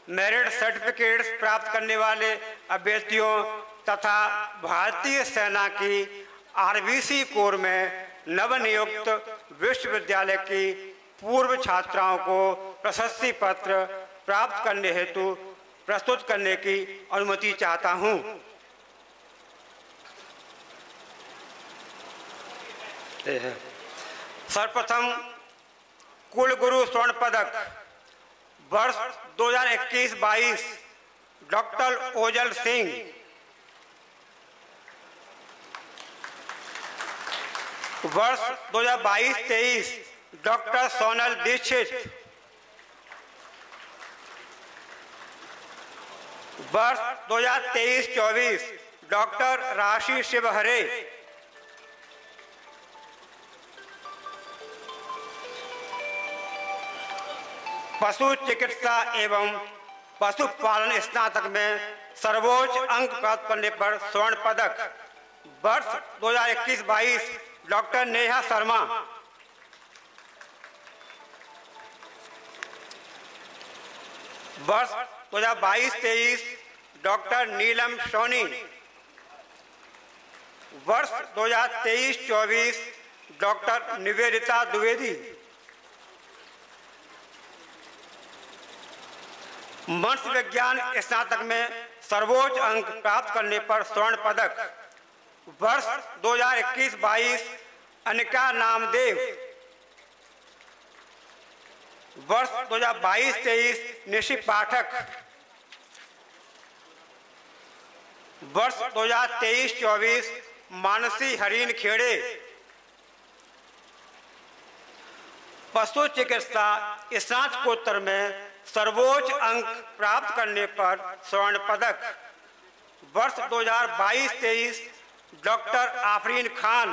मेरिट सर्टिफिकेट्स प्राप्त करने वाले अभ्यर्थियों तथा भारतीय सेना की आरबीसी कोर में नवनियुक्त विश्वविद्यालय की पूर्व छात्राओं को प्रशस्ति पत्र प्राप्त करने हेतु प्रस्तुत करने की अनुमति चाहता हूं। सर्वप्रथम कुलगुरु स्वर्ण पदक वर्ष 2021-22 डॉक्टर ओजल सिंह। वर्ष 2022-23 डॉक्टर सोनल दीक्षित। वर्ष 2023-24 डॉक्टर राशि शिवहरे। पशु चिकित्सा एवं पशुपालन स्नातक में सर्वोच्च अंक प्राप्त करने पर स्वर्ण पदक वर्ष 2021-22 डॉक्टर नेहा शर्मा। वर्ष 2022-23 डॉक्टर नीलम सोनी। वर्ष 2023-24 डॉक्टर निवेदिता द्विवेदी। मत्स्य विज्ञान स्नातक में सर्वोच्च अंक प्राप्त करने पर स्वर्ण पदक वर्ष 2021-22 अनिका नामदेव। वर्ष 2022-23 निशि पाठक। वर्ष 2023-24 मानसी हरीन खेड़े। पशु चिकित्सा स्नातकोत्तर में सर्वोच्च अंक प्राप्त करने पर स्वर्ण पदक वर्ष 2022-23 डॉक्टर आफरीन खान।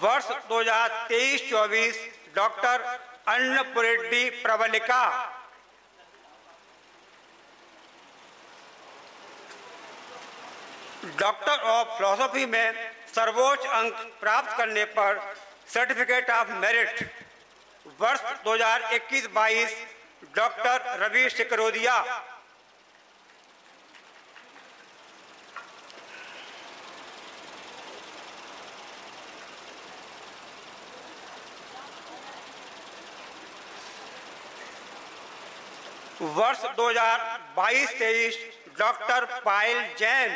वर्ष 2023-24 डॉक्टर अन्नपुरेड्डी प्रबलिका। डॉक्टर ऑफ फिलोसफी में सर्वोच्च अंक प्राप्त करने पर सर्टिफिकेट ऑफ मेरिट वर्ष 2021-22 डॉक्टर रवि सिकरोदिया। वर्ष 2022-23 डॉक्टर पायल जैन।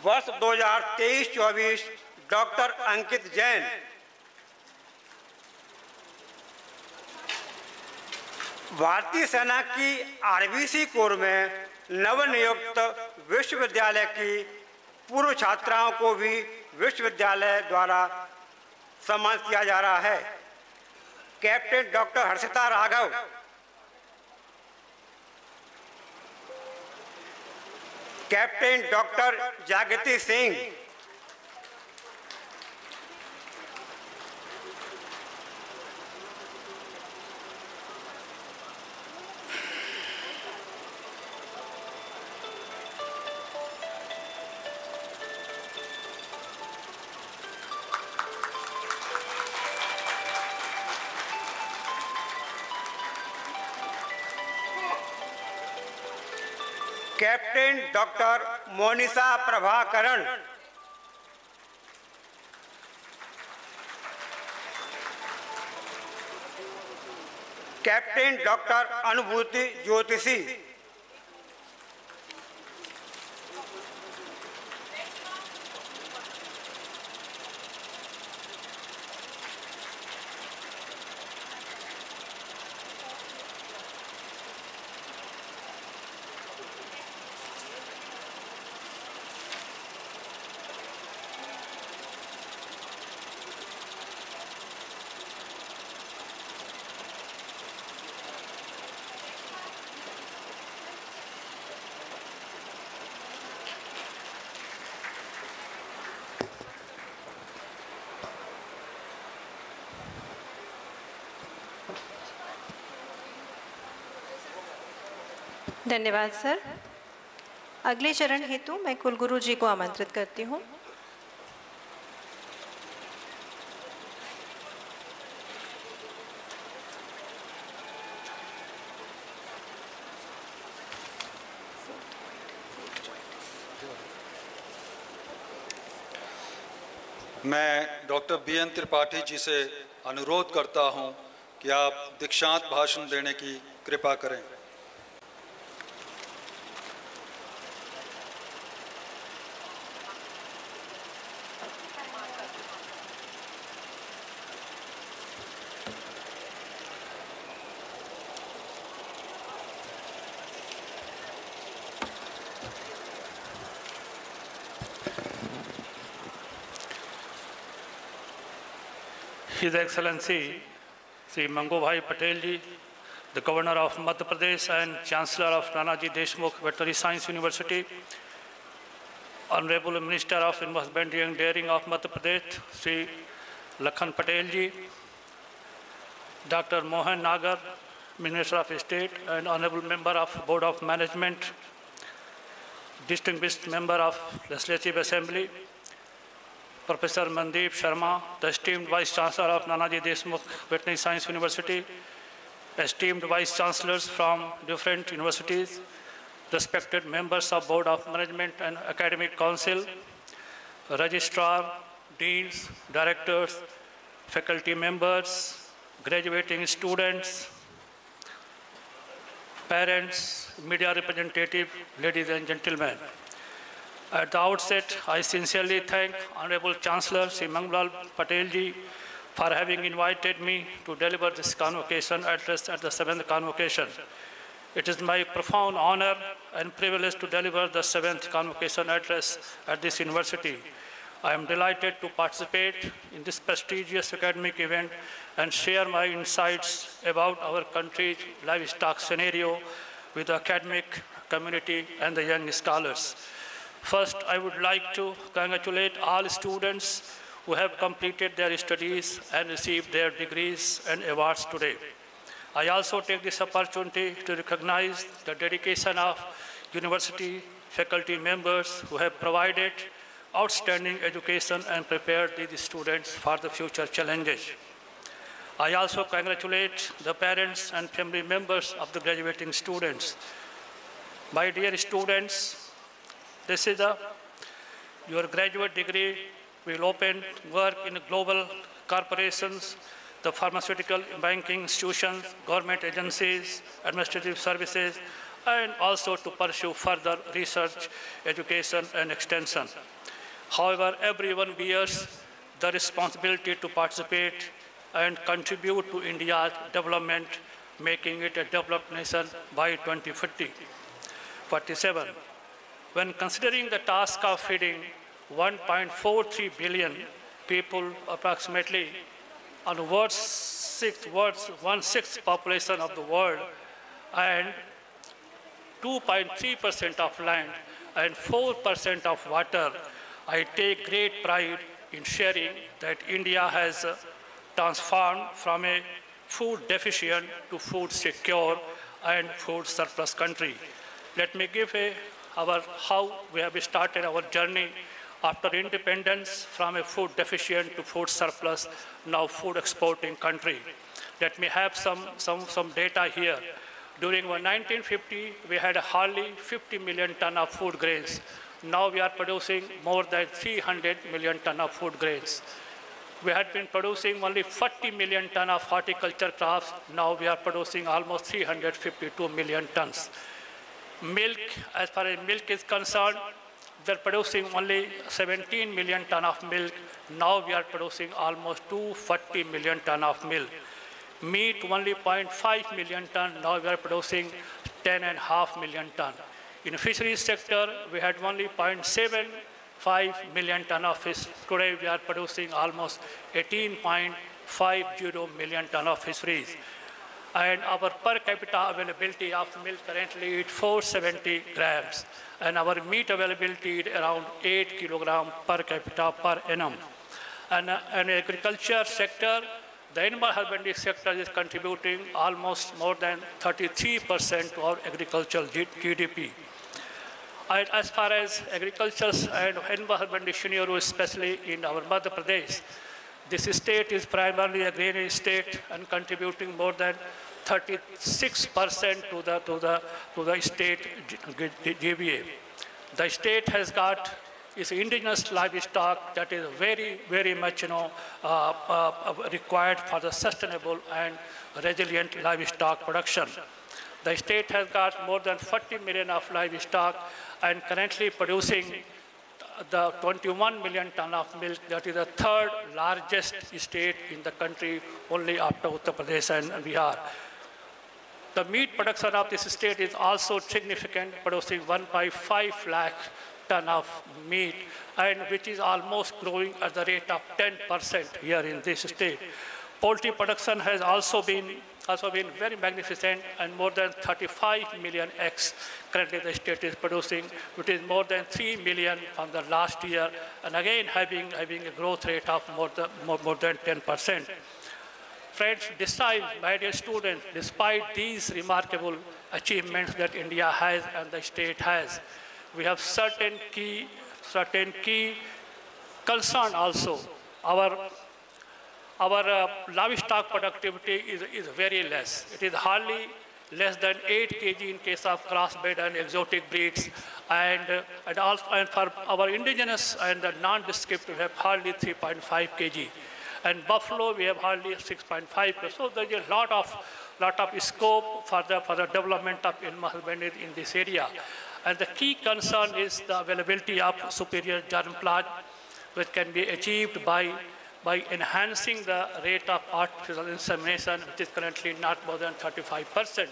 वर्ष 2023-24 डॉक्टर अंकित जैन। भारतीय सेना की आरबीसी कोर में नवनियुक्त विश्वविद्यालय की पूर्व छात्राओं को भी विश्वविद्यालय द्वारा सम्मानित किया जा रहा है। Captain doctor Harshita Raghav. Captain doctor Jagriti Singh. Captain doctor Monisha Prabhakaran. Captain doctor Anubhuti Jyotishi.
धन्यवाद सर। अगले चरण हेतु मैं कुलगुरु जी को आमंत्रित करती हूँ।
मैं डॉक्टर BN त्रिपाठी जी से अनुरोध करता हूं कि आप दीक्षांत भाषण देने की कृपा करें।
His Excellency Sri Mangobhai Patel ji, the Governor of Madhya Pradesh and Chancellor of Nanaji Deshmukh Veterinary Science University, Honorable Minister of Husbandry and Dairying of Madhya Pradesh, Sri Lakhan Patel ji, Dr. Mohan Nagar, Minister of State and Honorable Member of Board of Management, Distinguished Member of Legislative Assembly, Professor Mandeep Sharma, the esteemed Vice Chancellor of Nanaji Deshmukh Veterinary Science University, esteemed Vice Chancellors from different universities, respected members of Board of Management and Academic Council, Registrar, Deans, Directors, faculty members, graduating students, parents, media representatives, ladies and gentlemen. At the outset, I sincerely thank Honorable Chancellor Sri Mangalal Patel ji for having invited me to deliver this convocation address at the 7th convocation. It is my profound honor and privilege to deliver the 7th convocation address at this university. I am delighted to participate in this prestigious academic event and share my insights about our country's livestock scenario with the academic community and the young scholars. First, I would like to congratulate all students who have completed their studies and received their degrees and awards today. I also take this opportunity to recognize the dedication of university faculty members who have provided outstanding education and prepared these students for the future challenges. I also congratulate the parents and family members of the graduating students. My dear students, this is your graduate degree will open work in global corporations, the pharmaceutical banking institutions, government agencies, administrative services, and also to pursue further research, education, and extension. However, everyone bears the responsibility to participate and contribute to India's development, making it a developed nation by 2050. 47. When considering the task of feeding 1.43 billion people, approximately on one-sixth population of the world, and 2.3% of land and 4% of water, I take great pride in sharing that India has transformed from a food deficient to food secure and food surplus country. Let me give how we have started our journey after independence from a food deficient to food surplus, now food exporting country. Let me have some data here. During 1950, we had hardly 50 million ton of food grains. Now we are producing more than 300 million ton of food grains. We had been producing only 40 million ton of horticulture crops. Now we are producing almost 352 million tons. Milk, as far as milk is concerned, we are producing only 17 million ton of milk. Now we are producing almost 240 million ton of milk. Meat, only 0.5 million ton. Now we are producing 10.5 million ton. In the fisheries sector, we had only 0.75 million ton of fish. Today we are producing almost 18.50 million ton of fisheries. And our per capita availability of milk currently is 470 grams. And our meat availability is around 8 kilograms per capita per annum. And agriculture sector, the animal husbandry sector is contributing almost more than 33% to our agricultural GDP. And as far as agriculture and animal husbandry scenario, especially in our Madhya Pradesh, this state is primarily a grain state and contributing more than 36% to the state GVA. The state has got is indigenous livestock that is very, very much, required for the sustainable and resilient livestock production. The state has got more than 40 million of livestock and currently producing the 21 million ton of milk. That is the third largest state in the country, only after Uttar Pradesh and Bihar. The meat production of this state is also significant, producing 1.5 lakh ton of meat, and which is almost growing at the rate of 10% here in this state. Poultry production has also been very magnificent, and more than 35 million eggs currently the state is producing, which is more than 3 million from the last year, and again having a growth rate of more than 10%. Friends, my dear students, despite these remarkable achievements that India has and the state has, we have certain key concern also. Our livestock productivity is very less. It is hardly less than 8 kg in case of crossbred and exotic breeds, and for our indigenous and the non-descriptive, we have hardly 3.5 kg. And buffalo, we have hardly 6.5 kg. So there is a lot of scope for the development of animal husbandry in this area. And the key concern is the availability of superior germ plant, which can be achieved by enhancing the rate of artificial insemination, which is currently not more than 35%.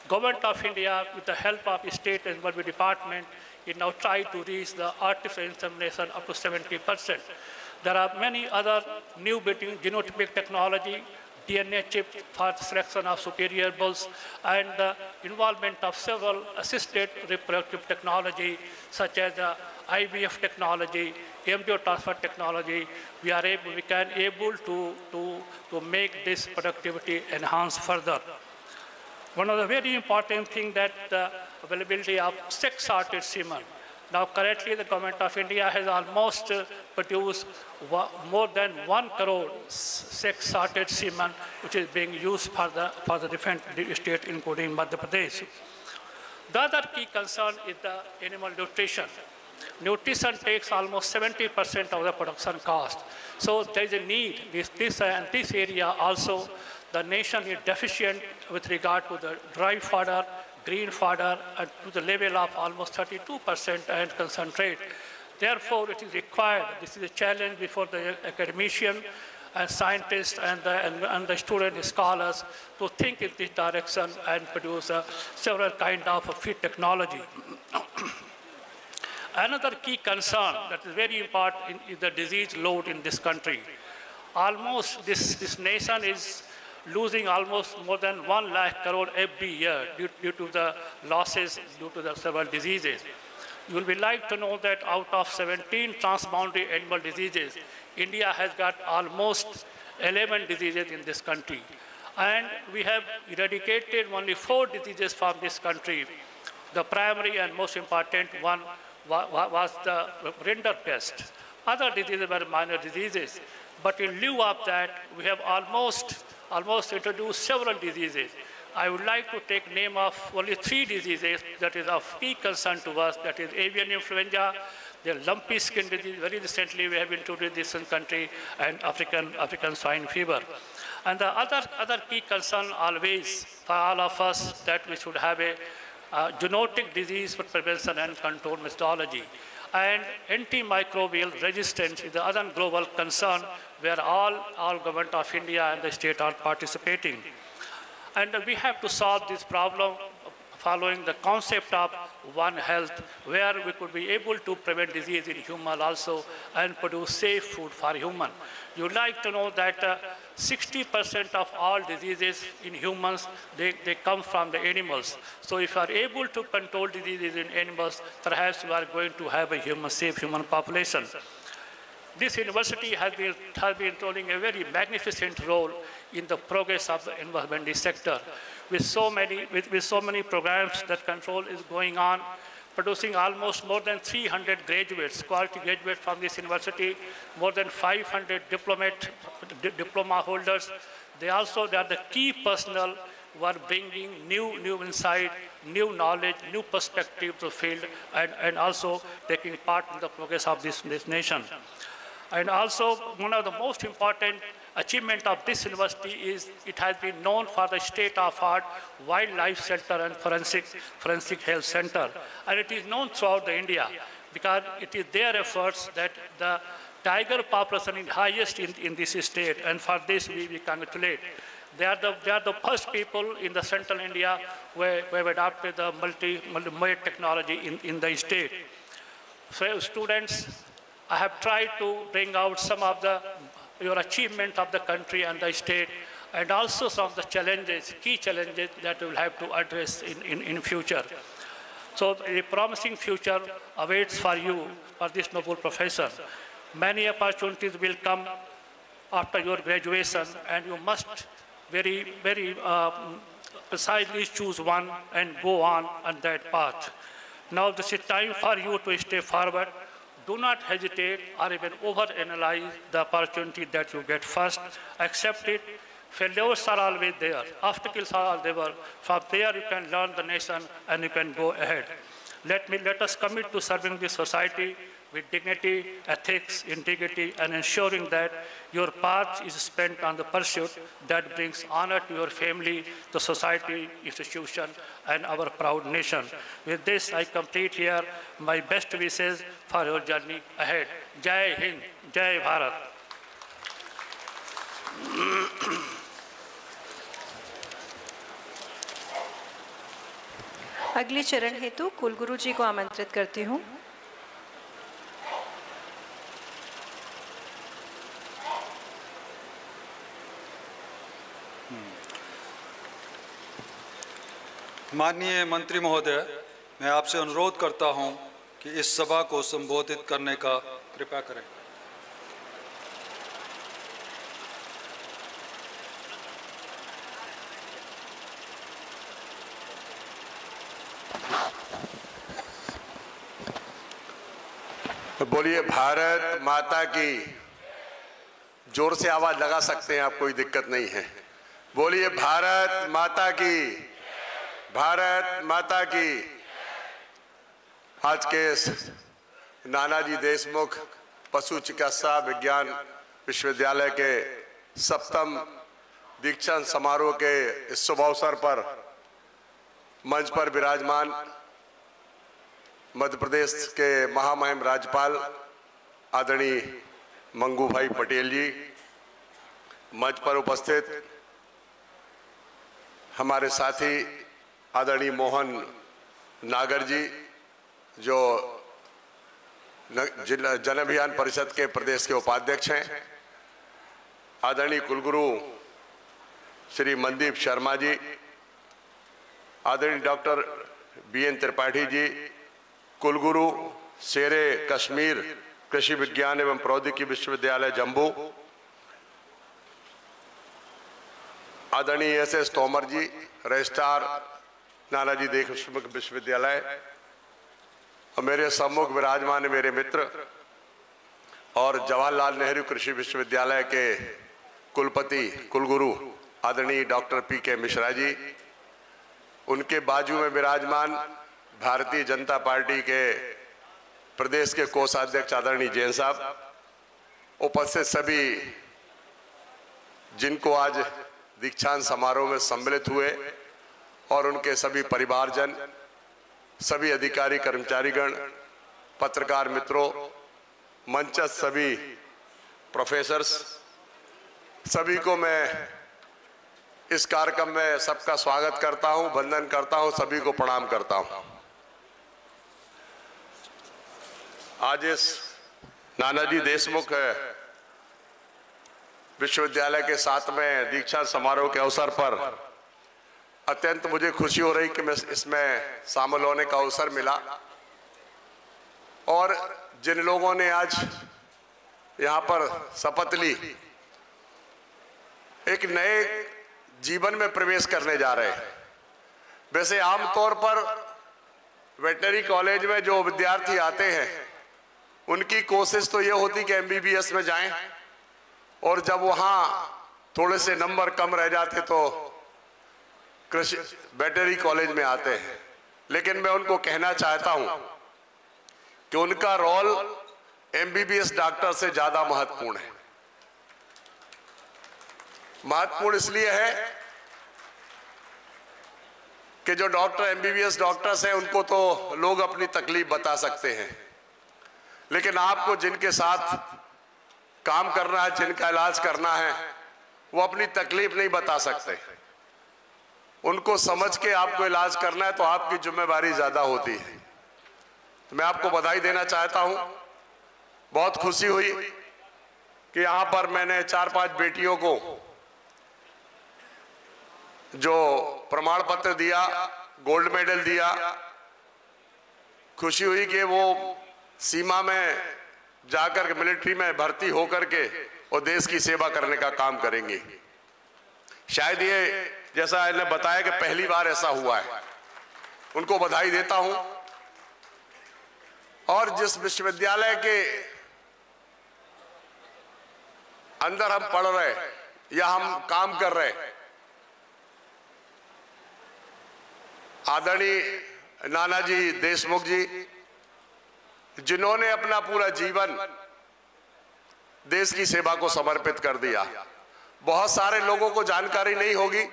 Government of India, with the help of State and Environment Department, is now trying to reach the artificial insemination up to 70%. There are many other new genotypic technology, DNA chip for the selection of superior bulls, and the involvement of several assisted reproductive technology, such as IVF technology, embryo transfer technology. We can able to make this productivity enhance further. One of the very important things that the availability of sex-sorted semen. Now, currently, the government of India has almost produced more than 1 crore sex-sorted semen, which is being used for the different states, including Madhya Pradesh. The other key concern is the animal nutrition. Nutrition takes almost 70% of the production cost. So there is a need. This area also, the nation is deficient with regard to the dry fodder, green fodder, and to the level of almost 32% and concentrate. Therefore, it is required. This is a challenge before the academician and scientists and the student scholars to think in this direction and produce several kind of feed technology. Another key concern that is very important is the disease load in this country. Almost this nation is losing almost more than 1 lakh crore every year due to the losses due to the several diseases. You will be like to know that out of 17 transboundary animal diseases, India has got almost 11 diseases in this country. And we have eradicated only 4 diseases from this country. The primary and most important one was the rinderpest. Other diseases were minor diseases. But in lieu of that, we have almost introduced several diseases. I would like to take name of only 3 diseases that is of key concern to us, that is avian influenza, the lumpy skin disease, very recently we have introduced this in country, and African swine fever. And the other key concern always for all of us that we should have a zoonotic disease for prevention and control methodology. And antimicrobial resistance is the other global concern where all government of India and the state are participating. And we have to solve this problem following the concept of One Health, where we could be able to prevent disease in human also and produce safe food for human. You'd like to know that 60% of all diseases in humans, they come from the animals. So if you are able to control diseases in animals, perhaps you are going to have a safe human population. This university has been playing a very magnificent role in the progress of the environmental sector. With so many programs that control is going on, producing almost more than 300 graduates, quality graduates from this university, more than 500 diploma holders. They are the key personnel who are bringing new insight new knowledge, new perspective to the field, and also taking part in the progress of this nation. And also, one of the most important achievement of this university is it has been known for the state-of-art wildlife center and forensic health center. And it is known throughout India because it is their efforts that the tiger population is highest in this state, and for this we congratulate. They are the first people in the central India who have adopted the multi-mode technology in the state. So students, I have tried to bring out some of your achievement of the country and the state, and also some of the challenges, key challenges that we will have to address in future. So a promising future awaits for you, for this noble professor. Many opportunities will come after your graduation, and you must very precisely choose one and go on that path. Now this is time for you to step forward. Do not hesitate or even overanalyze the opportunity that you get first. Accept it. Failures are always there. Obstacles are all there. From there you can learn the nation and you can go ahead. Let us commit to serving this society with dignity, ethics, integrity, and ensuring that your path is spent on the pursuit that brings honor to your family, the society, institution, and our proud nation. With this, I complete here my best wishes for your journey ahead. Jai Hind, Jai Bharat.
अगले चरण हेतु कुलगुरु जी को आमंत्रित करती हूँ।
माननीय मंत्री महोदय, मैं आपसे अनुरोध करता हूं कि इस सभा को संबोधित करने का कृपया करें।
बोलिए भारत माता की। जोर से आवाज लगा सकते हैं आप, कोई दिक्कत नहीं है। बोलिए भारत माता की, भारत माता की। आज के नानाजी देशमुख पशु चिकित्सा विज्ञान विश्वविद्यालय के 7वें दीक्षांत समारोह के इस शुभ अवसर पर मंच पर विराजमान मध्य प्रदेश के महामहिम राज्यपाल आदरणीय मंगू भाई पटेल जी, मंच पर उपस्थित हमारे साथी आदरणीय मोहन नागर जी, जो जन अभियान परिषद के प्रदेश के उपाध्यक्ष हैं, आदरणीय कुलगुरु श्री मनदीप शर्मा जी, आदरणीय डॉक्टर BN त्रिपाठी जी, कुलगुरु शेरे कश्मीर कृषि विज्ञान एवं प्रौद्योगिकी विश्वविद्यालय जम्मू, आदरणीय SS तोमर जी, रजिस्ट्रार नानाजी देशमुख विश्वविद्यालय, और मेरे सम्मुख विराजमान मेरे मित्र और जवाहरलाल नेहरू कृषि विश्वविद्यालय के कुलपति कुलगुरु आदरणीय डॉक्टर PK मिश्रा जी, उनके बाजू में विराजमान भारतीय जनता पार्टी के प्रदेश के कोषाध्यक्ष आदरणीय जैन साहब, उपस्थित सभी जिनको आज दीक्षांत समारोह में सम्मिलित हुए और उनके सभी परिवारजन, सभी अधिकारी कर्मचारीगण, पत्रकार मित्रों, मंचस्थ सभी प्रोफेसर्स, सभी को मैं इस कार्यक्रम में सबका स्वागत करता हूं, वंदन करता हूं, सभी को प्रणाम करता हूं। आज इस नानाजी देशमुख विश्वविद्यालय के 7वें दीक्षांत समारोह के अवसर पर अत्यंत मुझे खुशी हो रही कि मैं इसमें शामिल होने का अवसर मिला, और जिन लोगों ने आज यहाँ पर शपथ ली, एक नए जीवन में प्रवेश करने जा रहे हैं। वैसे आमतौर पर वेटनरी कॉलेज में जो विद्यार्थी आते हैं उनकी कोशिश तो ये होती कि MBBS में जाएं, और जब वहाँ थोड़े से नंबर कम रह जाते तो कृषि वेटनरी कॉलेज में आते हैं। लेकिन मैं उनको कहना चाहता हूं कि उनका रोल एमबीबीएस डॉक्टर से ज्यादा महत्वपूर्ण है। महत्वपूर्ण इसलिए है कि जो डॉक्टर एमबीबीएस डॉक्टर्स हैं उनको तो लोग अपनी तकलीफ बता सकते हैं, लेकिन आपको जिनके साथ काम करना है, जिनका इलाज करना है, वो अपनी तकलीफ नहीं बता सकते। उनको समझ के आपको इलाज करना है तो आपकी जिम्मेवारी ज्यादा होती है। तो मैं आपको बधाई देना चाहता हूं। बहुत खुशी हुई कि यहां पर मैंने 4-5 बेटियों को जो प्रमाण पत्र दिया, गोल्ड मेडल दिया। खुशी हुई कि वो सीमा में जाकर के मिलिट्री में भर्ती होकर के और देश की सेवा करने का काम करेंगे। शायद ये जैसा इन्हें बताया कि पहली बार ऐसा हुआ है। उनको बधाई देता हूं। और जिस विश्वविद्यालय के अंदर हम पढ़ रहे या हम काम कर रहे, आदरणीय नानाजी देशमुख जी, जिन्होंने अपना पूरा जीवन देश की सेवा को समर्पित कर दिया। बहुत सारे लोगों को जानकारी नहीं होगी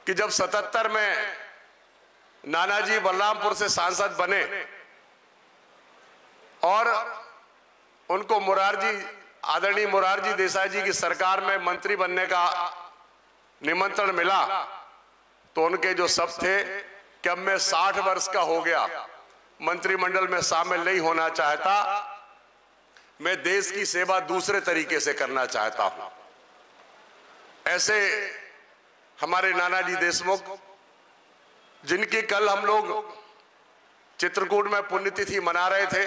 कि जब 77 में नानाजी बलरामपुर से सांसद बने और उनको आदरणीय मोरारजी देसाई जी की सरकार में मंत्री बनने का निमंत्रण मिला, तो उनके जो शब्द थे कि अब मैं 60 वर्ष का हो गया, मंत्रिमंडल में शामिल नहीं होना चाहता, मैं देश की सेवा दूसरे तरीके से करना चाहता हूं। ऐसे हमारे नानाजी देशमुख, जिनकी कल हम लोग चित्रकूट में पुण्यतिथि मना रहे थे,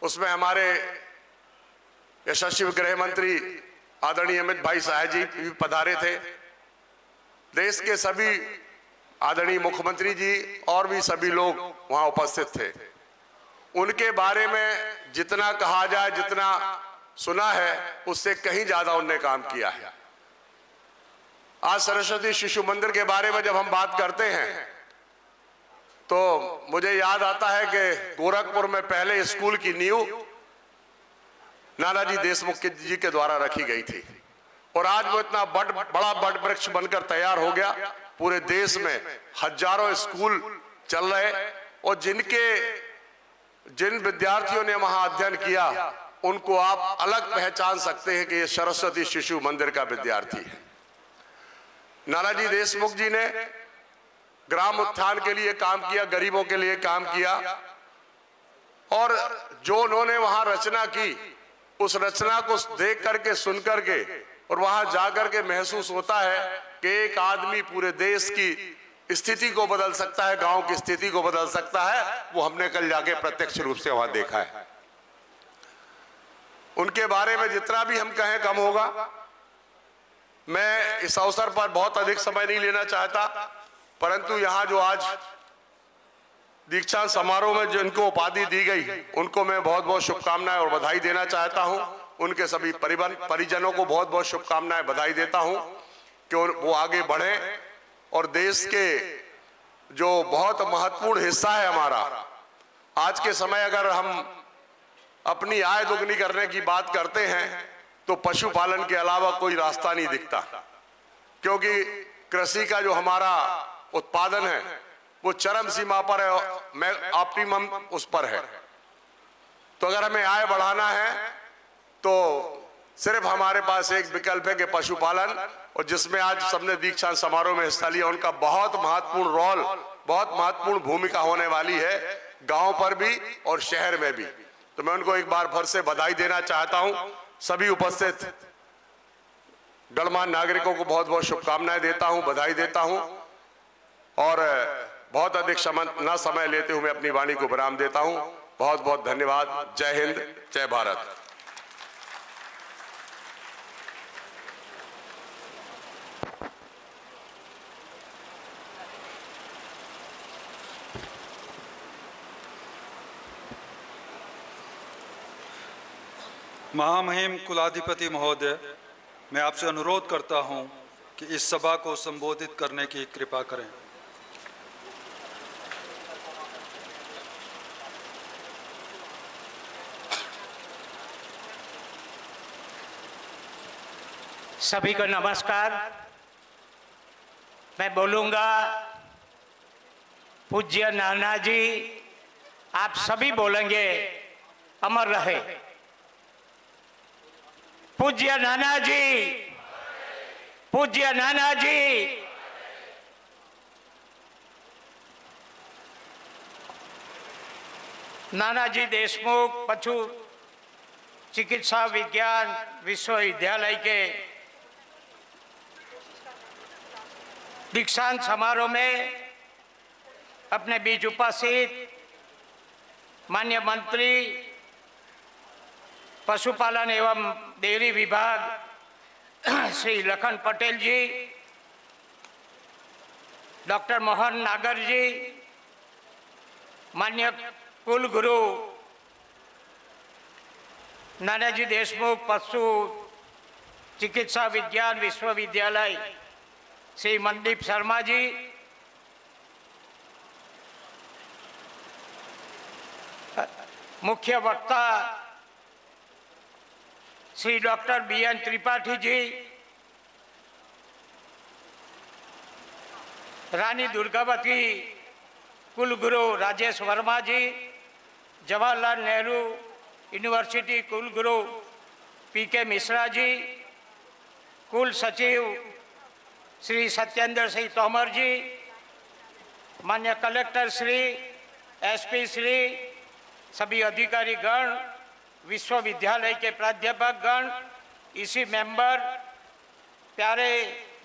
उसमें हमारे यशस्वी गृह मंत्री आदरणीय अमित भाई शाह जी भी पधारे थे। देश के सभी आदरणीय मुख्यमंत्री जी और भी सभी लोग वहां उपस्थित थे। उनके बारे में जितना कहा जाए, जितना सुना है, उससे कहीं ज्यादा उनने काम किया है। आज सरस्वती शिशु मंदिर के बारे में जब हम बात करते हैं तो मुझे याद आता है कि गोरखपुर में पहले स्कूल की नींव नानाजी देशमुख जी के द्वारा रखी गई थी और आज वो इतना बड़ा बड़ वृक्ष बनकर तैयार हो गया। पूरे देश में हजारों स्कूल चल रहे और जिन विद्यार्थियों ने वहां अध्ययन किया उनको आप अलग पहचान सकते हैं कि ये सरस्वती शिशु मंदिर का विद्यार्थी है। नानाजी देशमुख जी ने ग्राम उत्थान के लिए काम किया, गरीबों के लिए काम किया और जो उन्होंने वहां रचना की, उस रचना को देख करके, सुन करके और वहां जाकर के महसूस होता है कि एक आदमी पूरे देश की स्थिति को बदल सकता है, गांव की स्थिति को बदल सकता है। वो हमने कल जाके प्रत्यक्ष रूप से वहां देखा है। उनके बारे में जितना भी हम कहें कम होगा। मैं इस अवसर पर बहुत अधिक समय नहीं लेना चाहता, परंतु यहां जो आज दीक्षांत समारोह में जिनको उपाधि दी गई, उनको मैं बहुत बहुत शुभकामनाएं और बधाई देना चाहता हूं। उनके सभी परिजनों को बहुत बहुत शुभकामनाएं, बधाई देता हूं कि वो आगे बढ़े और देश के जो बहुत महत्वपूर्ण हिस्सा है हमारा, आज के समय अगर हम अपनी आय दोगुनी करने की बात करते हैं तो पशुपालन के अलावा कोई रास्ता नहीं दिखता, क्योंकि कृषि का जो हमारा उत्पादन है वो चरम सीमा पर है, मैं ऑप्टिमम उस पर है। तो अगर हमें आय बढ़ाना है तो सिर्फ हमारे पास एक विकल्प है कि पशुपालन, और जिसमें आज सबने दीक्षांत समारोह में हिस्सा लिया, उनका बहुत महत्वपूर्ण रोल, बहुत महत्वपूर्ण भूमिका होने वाली है गांव पर भी और शहर में भी। तो मैं उनको एक बार फिर से बधाई देना चाहता हूं। सभी उपस्थित गणमान्य नागरिकों को बहुत बहुत शुभकामनाएं देता हूं, बधाई देता हूं और बहुत अधिक समय लेते हुए मैं अपनी वाणी को विराम देता हूं। बहुत बहुत धन्यवाद। जय हिंद, जय भारत।
महामहिम कुलाधिपति महोदय, मैं आपसे अनुरोध करता हूं कि इस सभा को संबोधित करने की कृपा करें।
सभी को नमस्कार। मैं बोलूँगा पूज्य नाना जी, आप सभी बोलेंगे अमर रहे। पूज्य नाना जी, पूज्य नाना जी। नानाजी देशमुख पशु चिकित्सा विज्ञान विश्वविद्यालय के दीक्षांत समारोह में अपने बीच उपस्थित माननीय मंत्री पशुपालन एवं डेयरी विभाग श्री लखन पटेल जी, डॉक्टर मोहन नागर जी, माननीय कुलगुरु नानाजी देशमुख पशु चिकित्सा विज्ञान विश्वविद्यालय श्री मनदीप शर्मा जी, मुख्य वक्ता श्री डॉक्टर बीएन त्रिपाठी जी, रानी दुर्गावती कुलगुरु राजेश वर्मा जी, जवाहरलाल नेहरू यूनिवर्सिटी कुलगुरु पीके मिश्रा जी, कुल सचिव श्री सत्येंद्र सिंह तोमर जी, माननीय कलेक्टर श्री, एसपी श्री, सभी अधिकारी गण, विश्वविद्यालय के प्राध्यापक गण, इसी मेंबर, प्यारे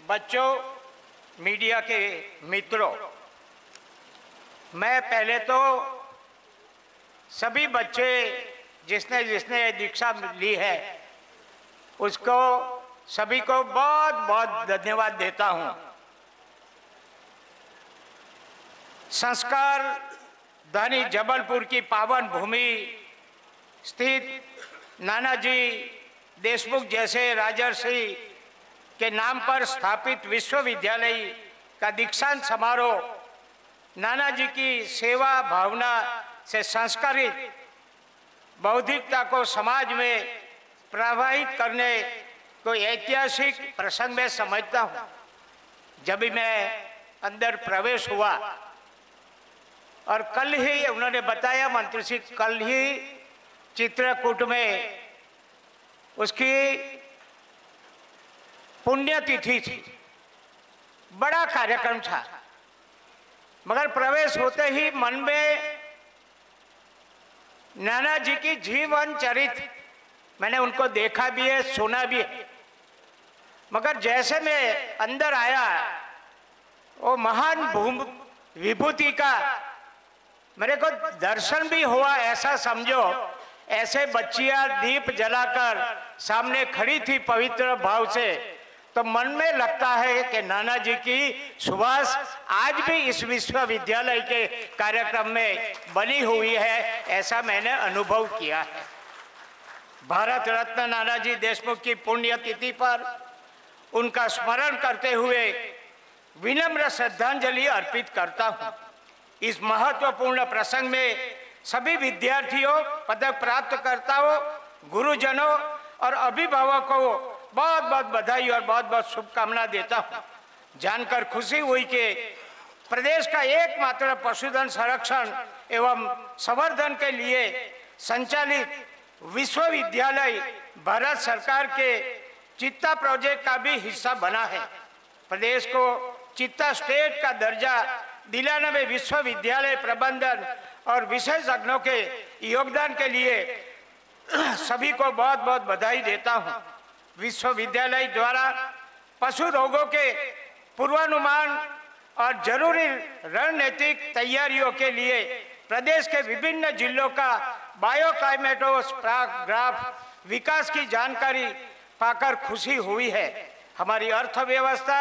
बच्चों, मीडिया के मित्रों, मैं पहले तो सभी बच्चे जिसने जिसने दीक्षा ली है उसको सभी को बहुत बहुत धन्यवाद देता हूं। संस्कार धनी जबलपुर की पावन भूमि स्थित नानाजी देशमुख जैसे राजर्षि के नाम पर स्थापित विश्वविद्यालय का दीक्षांत समारोह नानाजी की सेवा भावना से संस्कारित बौद्धिकता को समाज में प्रवाहित करने को ऐतिहासिक प्रसंग में समझता हूँ। जब भी मैं अंदर प्रवेश हुआ और कल ही उन्होंने बताया मंत्री जी, कल ही चित्रकूट में उसकी पुण्यतिथि थी, बड़ा कार्यक्रम था, मगर प्रवेश होते ही मन में नाना जी की जीवन चरित्र, मैंने उनको देखा भी है, सुना भी है, मगर जैसे मैं अंदर आया वो महान विभूति का मेरे को दर्शन भी हुआ, ऐसा समझो। ऐसे बच्चियां दीप जलाकर सामने खड़ी थी पवित्र भाव से, तो मन में लगता है कि नाना जी की सुवास आज भी इस विश्वविद्यालय के कार्यक्रम में बनी हुई है, ऐसा मैंने अनुभव किया है। भारत रत्न नानाजी देशमुख की पुण्यतिथि पर उनका स्मरण करते हुए विनम्र श्रद्धांजलि अर्पित करता हूँ। इस महत्वपूर्ण प्रसंग में सभी विद्यार्थियों, पदक प्राप्तकर्ताओं, गुरुजनों और अभिभावकों को बहुत बहुत बधाई और बहुत बहुत शुभकामना देता हूँ। जानकर खुशी हुई कि प्रदेश का एकमात्र पशुधन संरक्षण एवं संवर्धन के लिए संचालित विश्वविद्यालय भारत सरकार के चित्ता प्रोजेक्ट का भी हिस्सा बना है। प्रदेश को चित्ता स्टेट का दर्जा दिलाने में विश्वविद्यालय प्रबंधन और विशेषज्ञों के योगदान के लिए सभी को बहुत बहुत बधाई देता हूं। विश्वविद्यालय द्वारा पशु रोगों के पूर्वानुमान और जरूरी रणनीतिक तैयारियों के लिए प्रदेश के विभिन्न जिलों का बायोक्लाइमेटोग्राफ विकास की जानकारी पाकर खुशी हुई है। हमारी अर्थव्यवस्था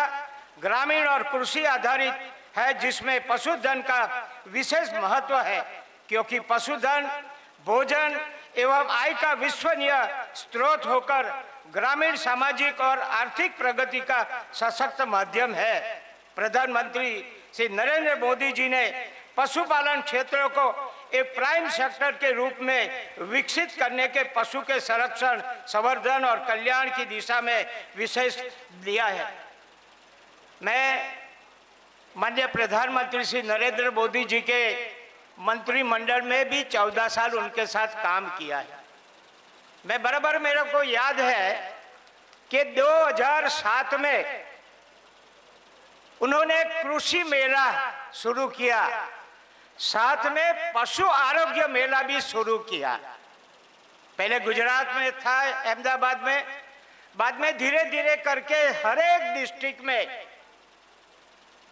ग्रामीण और कृषि आधारित है, जिसमें पशुधन का विशेष महत्व है, क्योंकि पशुधन भोजन एवं आय का विश्वसनीय स्रोत होकर ग्रामीण सामाजिक और आर्थिक प्रगति का सशक्त माध्यम है। प्रधानमंत्री श्री नरेंद्र मोदी जी ने पशुपालन क्षेत्र को एक प्राइम सेक्टर के रूप में विकसित करने के पशु के संरक्षण संवर्धन और कल्याण की दिशा में विशेष दिया है। मैं माननीय प्रधानमंत्री श्री नरेंद्र मोदी जी के मंत्रिमंडल में भी 14 साल उनके साथ काम किया है। मैं बराबर, मेरे को याद है कि 2007 में उन्होंने कृषि मेला शुरू किया, साथ में पशु आरोग्य मेला भी शुरू किया। पहले गुजरात में था, अहमदाबाद में, बाद में धीरे धीरे करके हर एक डिस्ट्रिक्ट में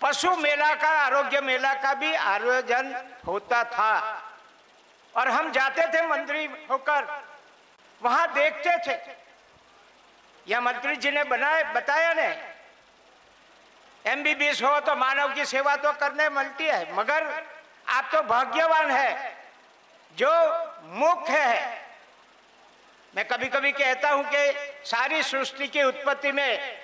पशु मेला का, आरोग्य मेला का भी आयोजन होता था। और हम जाते थे मंत्री होकर, वहां देखते थे। यह मंत्री जी ने बताया ने, MBBS हो तो मानव की सेवा तो करने मिलती है, मगर आप तो भाग्यवान है जो मुख्य है। मैं कभी कभी कहता हूं कि सारी सृष्टि की उत्पत्ति में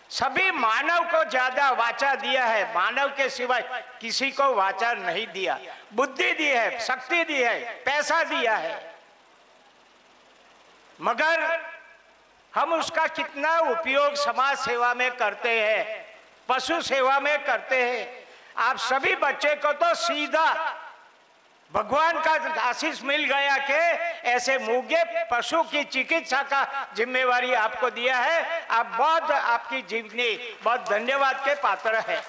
सभी मानव को ज्यादा वाचा दिया है, मानव के सिवाय किसी को वाचा नहीं दिया। बुद्धि दी है, शक्ति दी है, पैसा दिया है, मगर हम उसका कितना उपयोग समाज सेवा में करते हैं, पशु सेवा में करते हैं। आप सभी बच्चे को तो सीधा भगवान का आशीष मिल गया कि ऐसे मूंगे पशु की चिकित्सा का जिम्मेवारी आपको दिया है। आप बहुत, आपकी जीवनी बहुत धन्यवाद के पात्र है।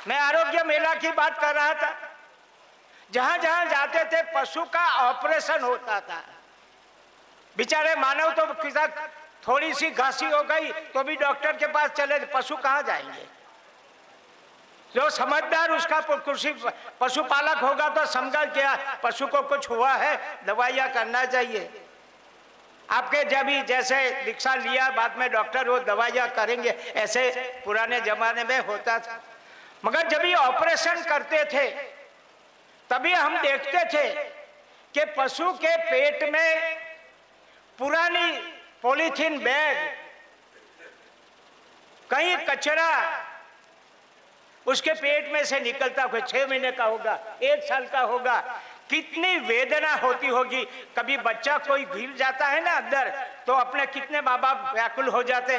मैं आरोग्य मेला की बात कर रहा था। जहां जहां जाते थे पशु का ऑपरेशन होता था। बेचारे मानव तो किसी थोड़ी सी घासी हो गई तो भी डॉक्टर के पास चले, पशु कहाँ जाएंगे? जो समझदार उसका कृषि पशुपालक होगा तो समझा क्या पशु को कुछ हुआ है, दवाइयाँ करना चाहिए। आपके जब ही जैसे दीक्षा लिया, बाद में डॉक्टर वो दवाइयाँ करेंगे, ऐसे पुराने जमाने में होता था। मगर जब ये ऑपरेशन करते थे तभी हम देखते थे कि पशु के पेट में पुरानी पॉलीथीन बैग, कहीं कचरा उसके पेट में से निकलता, कोई 6 महीने का होगा, 1 साल का होगा। कितनी वेदना होती होगी। कभी बच्चा कोई गिर जाता है ना अंदर, तो अपने कितने माँ बाप व्याकुल हो जाते,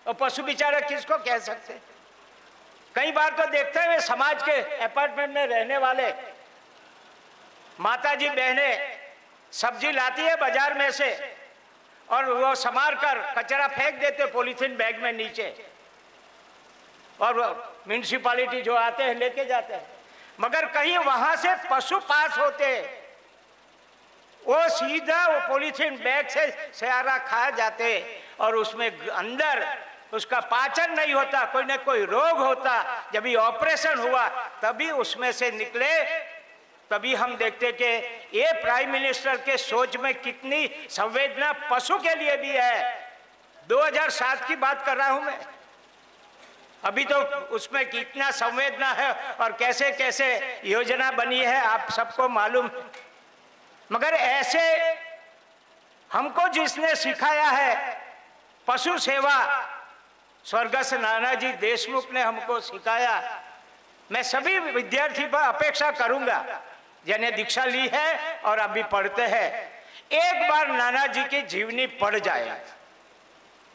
और पशु बेचारे किसको कह सकते। कई बार तो देखते हैं समाज के अपार्टमेंट में रहने वाले माताजी बहनें सब्जी लाती है बाजार में से और वो संभाल कर कचरा फेंक देते पॉलीथीन बैग में नीचे, और म्यूनिसिपालिटी जो आते हैं लेके जाते हैं। मगर कहीं वहां से पशु पास होते, वो सीधा वो पॉलीथीन बैग से सहारा खा जाते, और उसमें अंदर उसका पाचन नहीं होता, कोई न कोई रोग होता। जब ये ऑपरेशन हुआ तभी उसमें से निकले। तभी हम देखते कि ये प्राइम मिनिस्टर के सोच में कितनी संवेदना पशु के लिए भी है। 2007 की बात कर रहा हूं मैं, अभी तो उसमें कितना संवेदना है और कैसे कैसे योजना बनी है आप सबको मालूम। मगर ऐसे हमको जिसने सिखाया है पशु सेवा, स्वर्गस्थ नानाजी देशमुख ने हमको सिखाया। मैं सभी विद्यार्थी पर अपेक्षा करूंगा जिन्हें दीक्षा ली है और अभी पढ़ते हैं, एक बार नानाजी की जीवनी पढ़ जाए।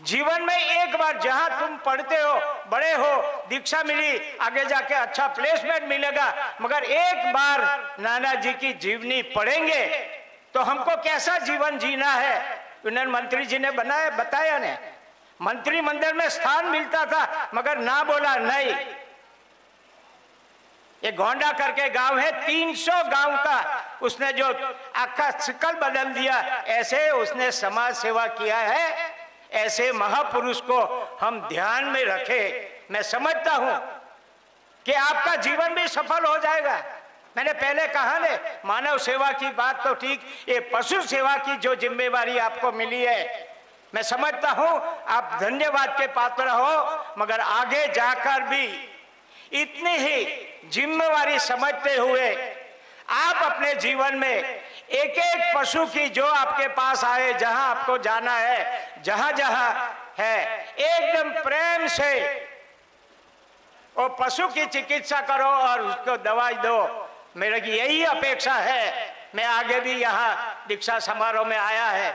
जीवन में एक बार, जहां तुम पढ़ते हो, बड़े हो, दीक्षा मिली, आगे जाके अच्छा प्लेसमेंट मिलेगा, मगर एक बार नानाजी की जीवनी पढ़ेंगे तो हमको कैसा जीवन जीना है उन्होंने मंत्री जी ने बताया ने। मंत्रिमंडल में स्थान मिलता था मगर ना बोला नहीं। ये गोंडा करके गांव है, 300 गांव का उसने जो आखा शिकल बदल दिया। ऐसे उसने समाज सेवा किया है। ऐसे महापुरुष को हम ध्यान में रखें। मैं समझता हूं कि आपका जीवन भी सफल हो जाएगा। मैंने पहले कहा ने, मानव सेवा की बात तो ठीक, ये पशु सेवा की जो जिम्मेवारी आपको मिली है, मैं समझता हूं आप धन्यवाद के पात्र हो। मगर आगे जाकर भी इतनी ही जिम्मेवारी समझते हुए आप अपने जीवन में एक एक पशु की जो आपके पास आए, जहां आपको जाना है, जहां जहां है, एकदम प्रेम से वो पशु की चिकित्सा करो और उसको दवाई दो। मेरे की यही अपेक्षा है। मैं आगे भी यहाँ दीक्षा समारोह में आया है,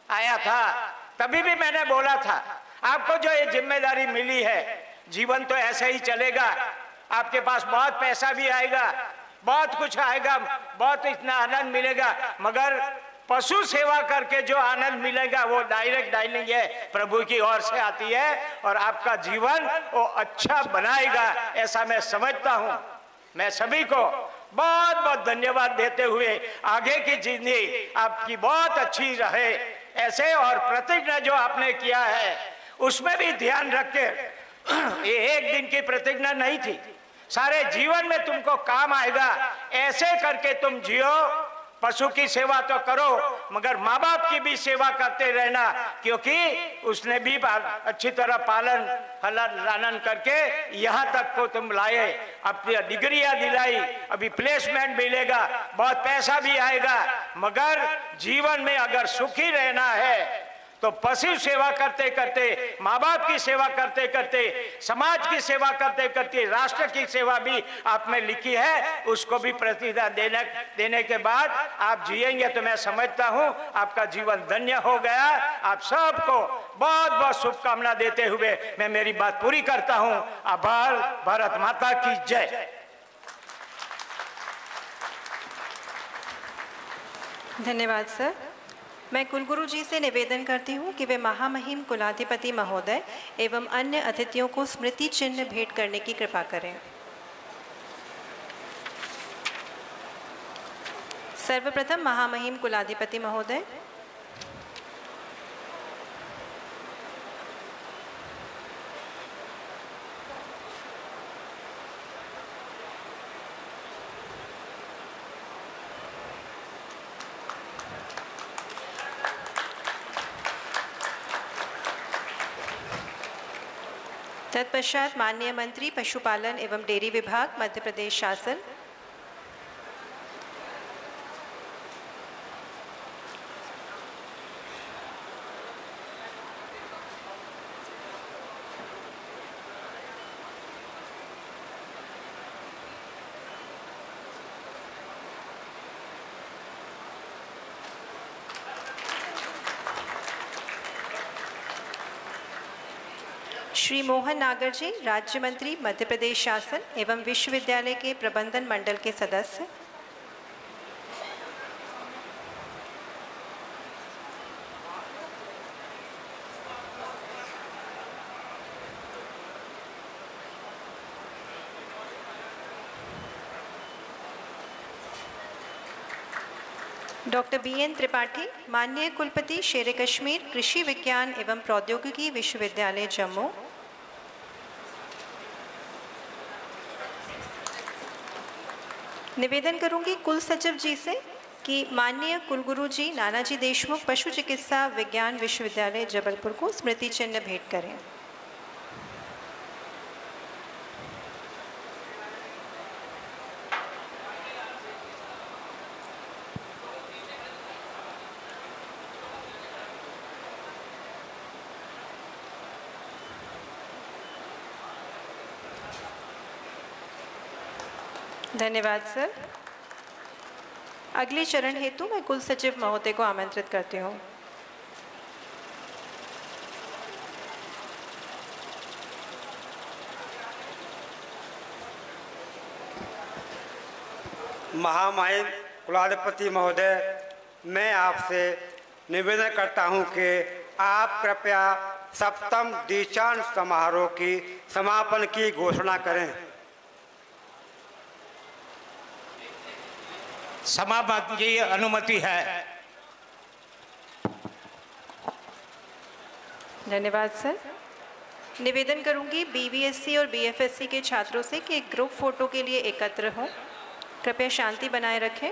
आया था तभी भी मैंने बोला था आपको जो ये जिम्मेदारी मिली है, जीवन तो ऐसे ही चलेगा, आपके पास बहुत पैसा भी आएगा, बहुत कुछ आएगा, बहुत इतना आनंद मिलेगा, मगर पशु सेवा करके जो आनंद मिलेगा वो डायरेक्ट डाइनिंग है, प्रभु की ओर से आती है और आपका जीवन वो अच्छा बनाएगा, ऐसा मैं समझता हूं। मैं सभी को बहुत बहुत धन्यवाद देते हुए आगे की जिंदगी आपकी बहुत अच्छी रहे ऐसे, और प्रतिज्ञा जो आपने किया है उसमें भी ध्यान रख के, ये एक दिन की प्रतिज्ञा नहीं थी, सारे जीवन में तुमको काम आएगा, ऐसे करके तुम जियो। पशु की सेवा तो करो मगर माँ बाप की भी सेवा करते रहना, क्योंकि उसने भी अच्छी तरह पालन लालन करके यहाँ तक को तुम लाए, अपनी डिग्रियां दिलाई, अभी प्लेसमेंट मिलेगा, बहुत पैसा भी आएगा, मगर जीवन में अगर सुखी रहना है तो पशु सेवा करते करते, माँ बाप की सेवा करते करते, समाज की सेवा करते करते, राष्ट्र की सेवा भी आप में लिखी है, उसको भी प्रतिज्ञा देने के बाद आप जिएंगे तो मैं समझता हूँ आपका जीवन धन्य हो गया। आप सबको बहुत बहुत शुभकामना देते हुए मैं मेरी बात पूरी करता हूँ। आभार। भारत माता की जय।
धन्यवाद सर। मैं कुलगुरु जी से निवेदन करती हूँ कि वे महामहिम कुलाधिपति महोदय एवं अन्य अतिथियों को स्मृति चिन्ह भेंट करने की कृपा करें। सर्वप्रथम महामहिम कुलाधिपति महोदय। तत्पश्चात माननीय मंत्री पशुपालन एवं डेयरी विभाग मध्य प्रदेश शासन। श्री मोहन नागर जी, राज्य मंत्री मध्य प्रदेश शासन एवं विश्वविद्यालय के प्रबंधन मंडल के सदस्य। डॉक्टर BN त्रिपाठी, माननीय कुलपति शेर कश्मीर कृषि विज्ञान एवं प्रौद्योगिकी विश्वविद्यालय जम्मू। निवेदन करूंगी कुल सचिव जी से कि माननीय कुलगुरु जी नानाजी देशमुख पशु चिकित्सा विज्ञान विश्वविद्यालय जबलपुर को स्मृति चिन्ह भेंट करें। धन्यवाद सर। अगले चरण हेतु मैं कुल सचिव महोदय को आमंत्रित करती हूँ।
महामहिम कुलाधिपति महोदय, मैं आपसे निवेदन करता हूं कि आप कृपया सप्तम दीक्षांत समारोह की समापन की घोषणा करें।
समापन की अनुमति है।
धन्यवाद सर। निवेदन करूंगी BBSC और BFSC के छात्रों से कि एक ग्रुप फोटो के लिए एकत्र हों। कृपया शांति बनाए रखें।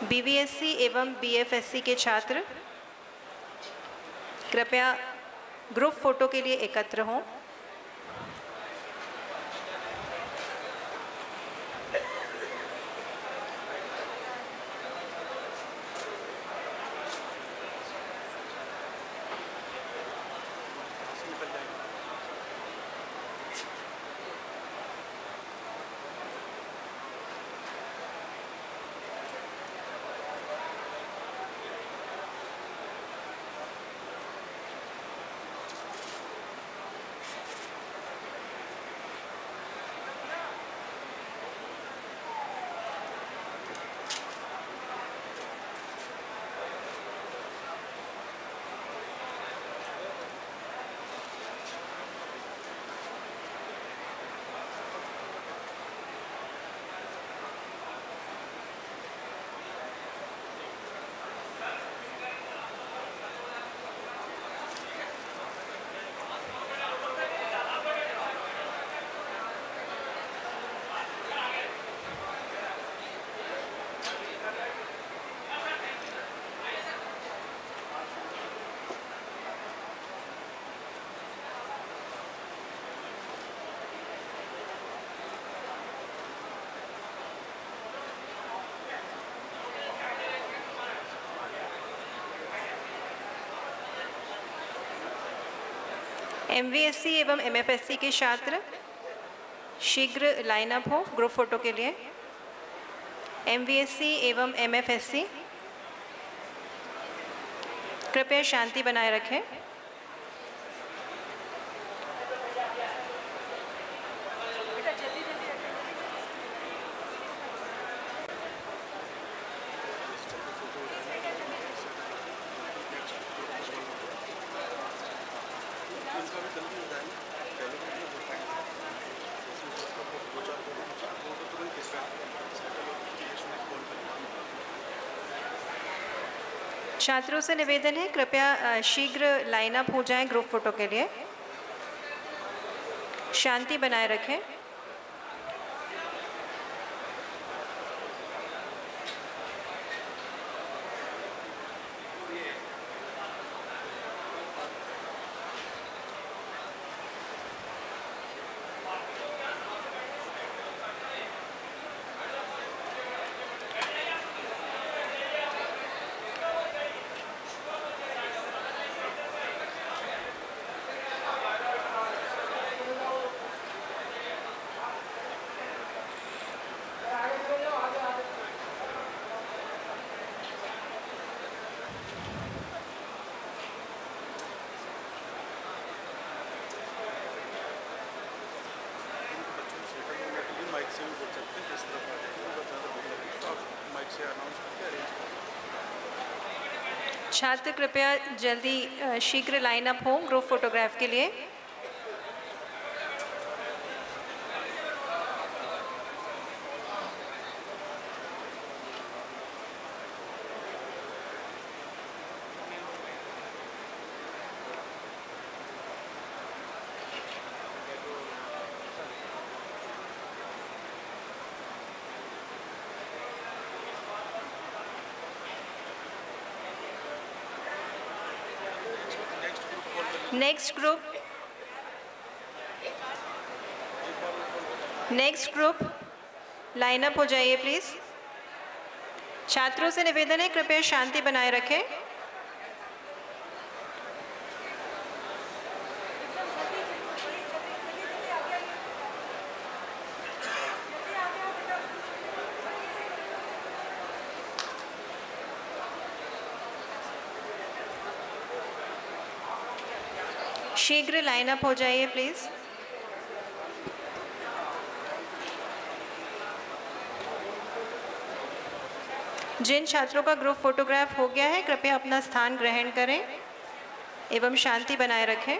BBSC एवं BFSC के छात्र कृपया ग्रुप फोटो के लिए एकत्र हों। MVSC एवं MFSC के छात्र शीघ्र लाइनअप हो ग्रुप फोटो के लिए। MVSC एवं MFSC कृपया शांति बनाए रखें। छात्रों से निवेदन है कृपया शीघ्र लाइनअप हो जाएं ग्रुप फोटो के लिए। शांति बनाए रखें। छात्र कृपया जल्दी शीघ्र लाइनअप हो ग्रुप फोटोग्राफ के लिए। नेक्स्ट ग्रुप लाइनअप हो जाइए प्लीज। छात्रों से निवेदन है कृपया शांति बनाए रखें। शीघ्र लाइनअप हो जाइए प्लीज। जिन छात्रों का ग्रुप फोटोग्राफ हो गया है कृपया अपना स्थान ग्रहण करें एवं शांति बनाए रखें।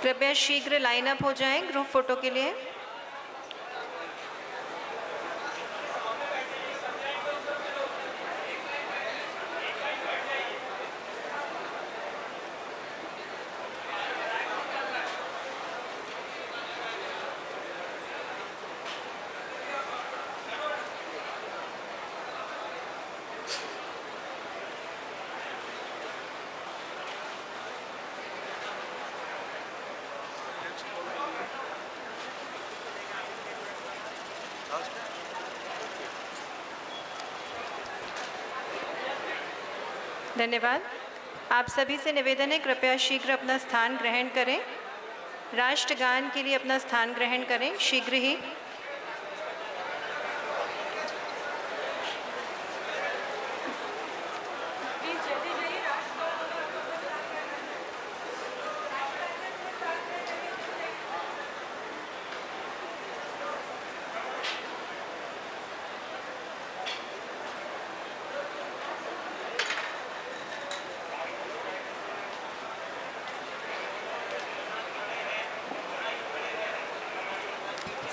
कृपया शीघ्र लाइनअप हो जाएं ग्रुप फोटो के लिए। धन्यवाद। आप सभी से निवेदन है कृपया शीघ्र अपना स्थान ग्रहण करें। राष्ट्रगान के लिए अपना स्थान ग्रहण करें शीघ्र ही।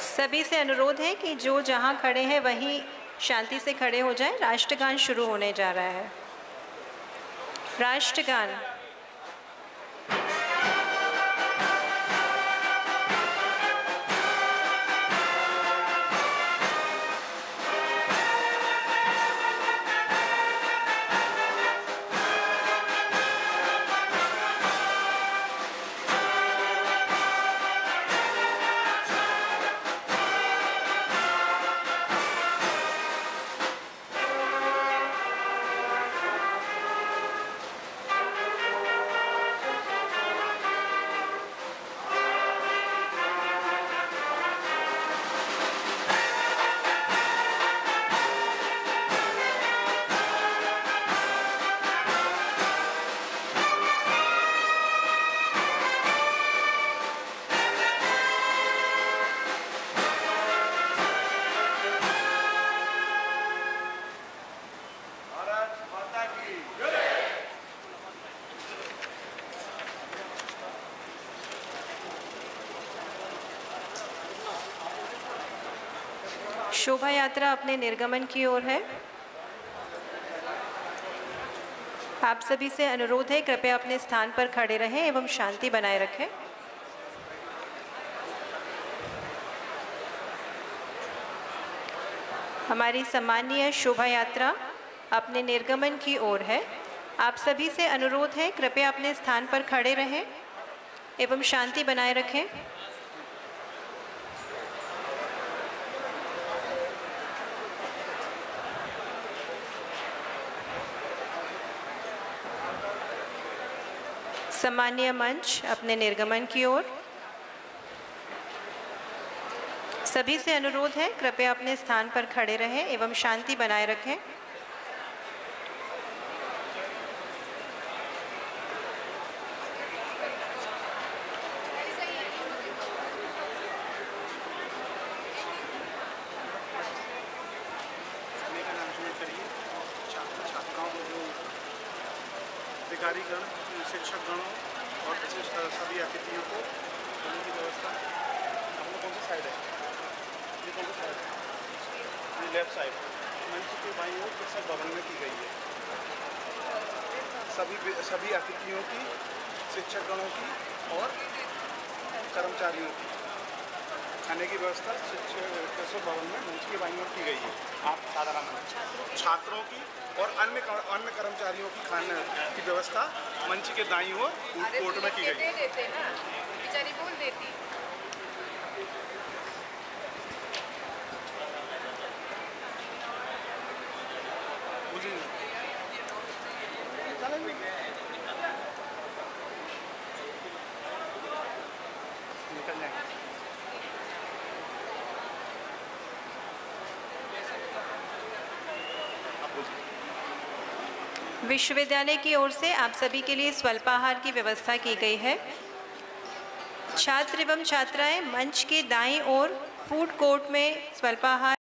सभी से अनुरोध है कि जो जहां खड़े हैं वहीं शांति से खड़े हो जाएं। राष्ट्रगान शुरू होने जा रहा है। राष्ट्रगान। शोभा यात्रा अपने निर्गमन की ओर है। आप सभी से अनुरोध है, कृपया अपने स्थान पर खड़े रहें एवं शांति बनाए रखें। हमारी सम्मानीय शोभा यात्रा अपने निर्गमन की ओर है। आप सभी से अनुरोध है, कृपया अपने स्थान पर खड़े रहें एवं शांति बनाए रखें। सम्मानीय मंच अपने निर्गमन की ओर। सभी से अनुरोध है, कृपया अपने स्थान पर खड़े रहें एवं शांति बनाए रखें।
अधिकारीगण, शिक्षकगणों और सभी अतिथियों को होने की व्यवस्था। हम लोग कौन सी साइड है? ये कौन सी साइड है? ये लेफ्ट साइड मंच के बाईं ओर शिक्षक भवन में की गई है। सभी अतिथियों की, शिक्षकगणों की और कर्मचारियों की खाने की व्यवस्था शिक्षक भवन में मंच के बाईं ओर की गई है। आप साधारण छात्रों की और अन्य कर्मचारियों की खाने की व्यवस्था मंच के दाईं ओर कोर्ट में की गई है।
बेचारी बोल देती।
विश्वविद्यालय की ओर से आप सभी के लिए स्वल्पाहार की व्यवस्था की गई है। छात्र एवं छात्राएं मंच के दाईं ओर फूड कोर्ट में स्वल्पाहार